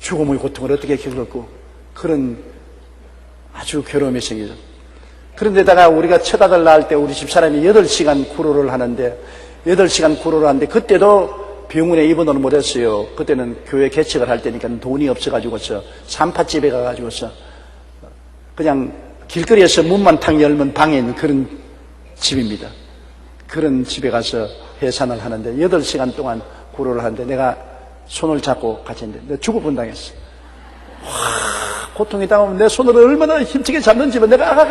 죽음의 고통을 어떻게 겪을고, 그런 아주 괴로움이 생기죠. 그런데다가 우리가 첫 아들 낳을 때 우리 집사람이 8시간 구로를 하는데, 8시간 구로를 하는데, 그때도 병원에 입원을 못했어요. 그때는 교회 개척을 할 때니까 돈이 없어가지고서, 산파집에 가가지고서, 그냥 길거리에서 문만 탁 열면 방에 있는 그런 집입니다. 그런 집에 가서 해산을 하는데 8시간 동안 구로를 하는데 내가 손을 잡고 같이 했는데 내가 죽을 뻔당했어. 고통이 당하면 내 손을 얼마나 힘차게 잡는지 내가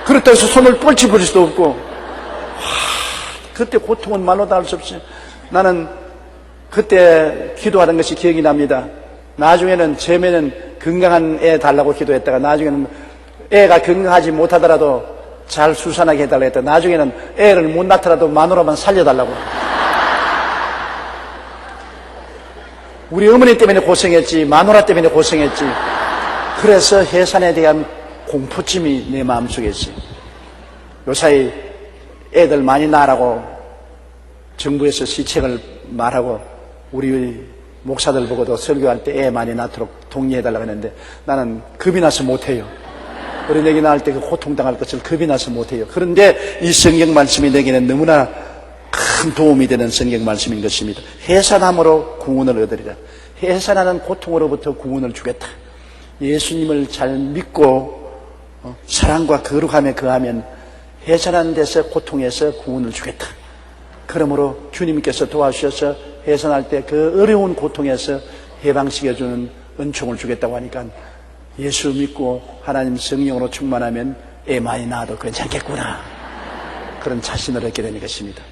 그렇다고 해서 손을 뻘치 버릴 수도 없고 그때 고통은 말로 다 할 수 없이 나는 그때 기도하던 것이 기억이 납니다. 나중에는 처음에는 건강한 애 달라고 기도했다가 나중에는 애가 건강하지 못하더라도 잘 수산하게 해달라고 했다. 나중에는 애를 못 낳더라도 마누라만 살려달라고. 우리 어머니 때문에 고생했지, 마누라 때문에 고생했지. 그래서 해산에 대한 공포심이 내 마음속에 있어요. 요사이 애들 많이 낳으라고 정부에서 시책을 말하고 우리 목사들 보고도 설교할 때 애 많이 낳도록 독려해달라고 했는데 나는 겁이 나서 못해요. 어린애기 낳을 때 그 고통당할 것을 겁이 나서 못해요. 그런데 이 성경 말씀이 내게는 너무나 큰 도움이 되는 성경 말씀인 것입니다. 해산함으로 구원을 얻으리라. 해산하는 고통으로부터 구원을 주겠다. 예수님을 잘 믿고 사랑과 거룩함에 거하면 해산하는 데서 고통에서 구원을 주겠다. 그러므로 주님께서 도와주셔서 해산할 때 그 어려운 고통에서 해방시켜주는 은총을 주겠다고 하니까 예수 믿고 하나님 성령으로 충만하면 애 많이 낳아도 괜찮겠구나. 그런 자신을 얻게 되는 것입니다.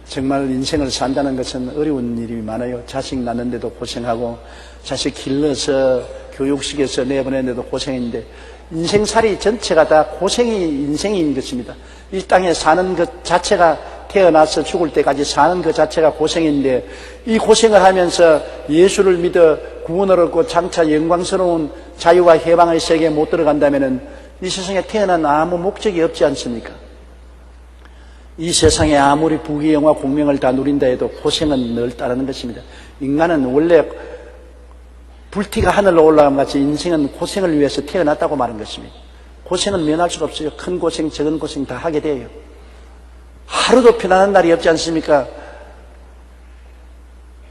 정말 인생을 산다는 것은 어려운 일이 많아요. 자식 낳는데도 고생하고 자식 길러서 교육시켜서 내보내는데도 고생인데 인생살이 전체가 다 고생이 인생인 것입니다. 이 땅에 사는 것 자체가 태어나서 죽을 때까지 사는 것 자체가 고생인데 이 고생을 하면서 예수를 믿어 구원을 얻고 장차 영광스러운 자유와 해방의 세계에 못 들어간다면 이 세상에 태어난 아무 목적이 없지 않습니까? 이 세상에 아무리 부귀영화 공명을 다 누린다 해도 고생은 늘 따르는 것입니다. 인간은 원래 불티가 하늘로 올라간 같이 인생은 고생을 위해서 태어났다고 말한 것입니다. 고생은 면할 수가 없어요. 큰 고생, 적은 고생 다 하게 돼요. 하루도 편안한 날이 없지 않습니까?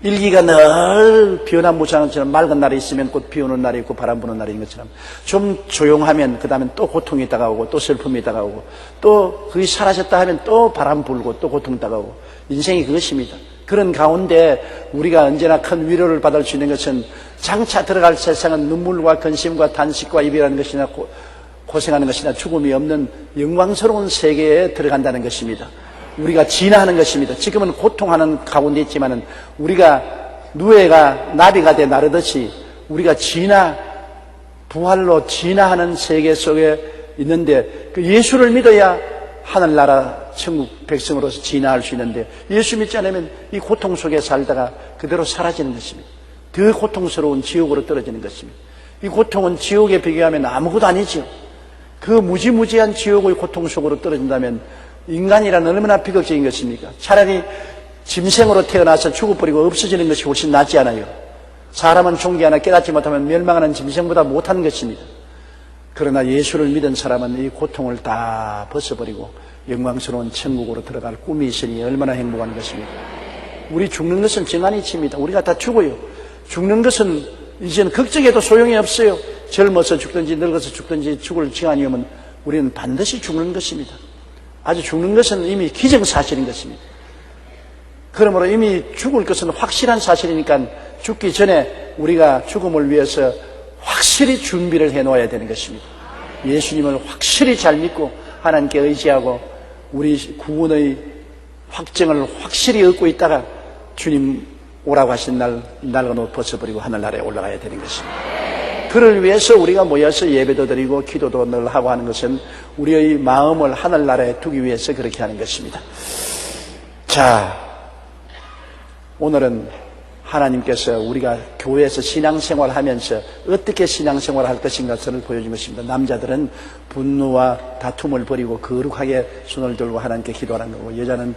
일기가 늘 변화무쌍한 것처럼 맑은 날이 있으면 곧 비 오는 날이 있고 바람 부는 날이 있는 것처럼 좀 조용하면 그 다음엔 또 고통이 다가오고 또 슬픔이 다가오고 또 그게 사라졌다 하면 또 바람 불고 또 고통 다가오고 인생이 그것입니다. 그런 가운데 우리가 언제나 큰 위로를 받을 수 있는 것은 장차 들어갈 세상은 눈물과 근심과 탄식과 이별하는 것이나 고생하는 것이나 죽음이 없는 영광스러운 세계에 들어간다는 것입니다. 우리가 진화하는 것입니다. 지금은 고통하는 가운데 있지만은 우리가 누에가 나비가 돼 나르듯이 우리가 부활로 진화하는 세계 속에 있는데 그 예수를 믿어야 하늘나라 천국 백성으로서 진화할 수 있는데 예수 믿지 않으면 이 고통 속에 살다가 그대로 사라지는 것입니다. 더 고통스러운 지옥으로 떨어지는 것입니다. 이 고통은 지옥에 비교하면 아무것도 아니죠. 그 무지무지한 지옥의 고통 속으로 떨어진다면 인간이란 얼마나 비극적인 것입니까? 차라리 짐승으로 태어나서 죽어버리고 없어지는 것이 훨씬 낫지 않아요? 사람은 종기 하나 깨닫지 못하면 멸망하는 짐승보다 못하는 것입니다. 그러나 예수를 믿은 사람은 이 고통을 다 벗어버리고 영광스러운 천국으로 들어갈 꿈이 있으니 얼마나 행복한 것입니까? 우리 죽는 것은 정한이치입니다. 우리가 다 죽어요. 죽는 것은 이제는 걱정해도 소용이 없어요. 젊어서 죽든지 늙어서 죽든지 죽을 시간이 오면 우리는 반드시 죽는 것입니다. 아주 죽는 것은 이미 기정사실인 것입니다. 그러므로 이미 죽을 것은 확실한 사실이니까 죽기 전에 우리가 죽음을 위해서 확실히 준비를 해놓아야 되는 것입니다. 예수님을 확실히 잘 믿고 하나님께 의지하고 우리 구원의 확정을 확실히 얻고 있다가 주님 오라고 하신 날 낡은 옷 벗어버리고 하늘나라에 올라가야 되는 것입니다. 그를 위해서 우리가 모여서 예배도 드리고 기도도 늘 하고 하는 것은 우리의 마음을 하늘나라에 두기 위해서 그렇게 하는 것입니다. 자, 오늘은 하나님께서 우리가 교회에서 신앙생활을 하면서 어떻게 신앙생활을 할 것인가를 보여준 것입니다. 남자들은 분노와 다툼을 버리고 거룩하게 손을 들고 하나님께 기도하는 거고, 여자는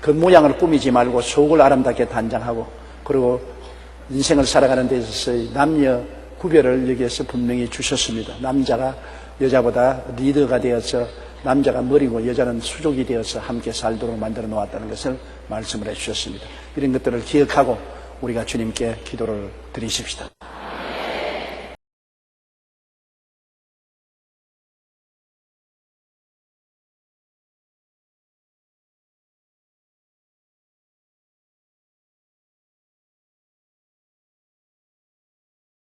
겉모양을 꾸미지 말고 속을 아름답게 단장하고, 그리고 인생을 살아가는 데 있어서의 남녀 구별을 여기에서 분명히 주셨습니다. 남자가 여자보다 리더가 되어서 남자가 머리고 여자는 수족이 되어서 함께 살도록 만들어 놓았다는 것을 말씀을 해 주셨습니다. 이런 것들을 기억하고 우리가 주님께 기도를 드리십시다.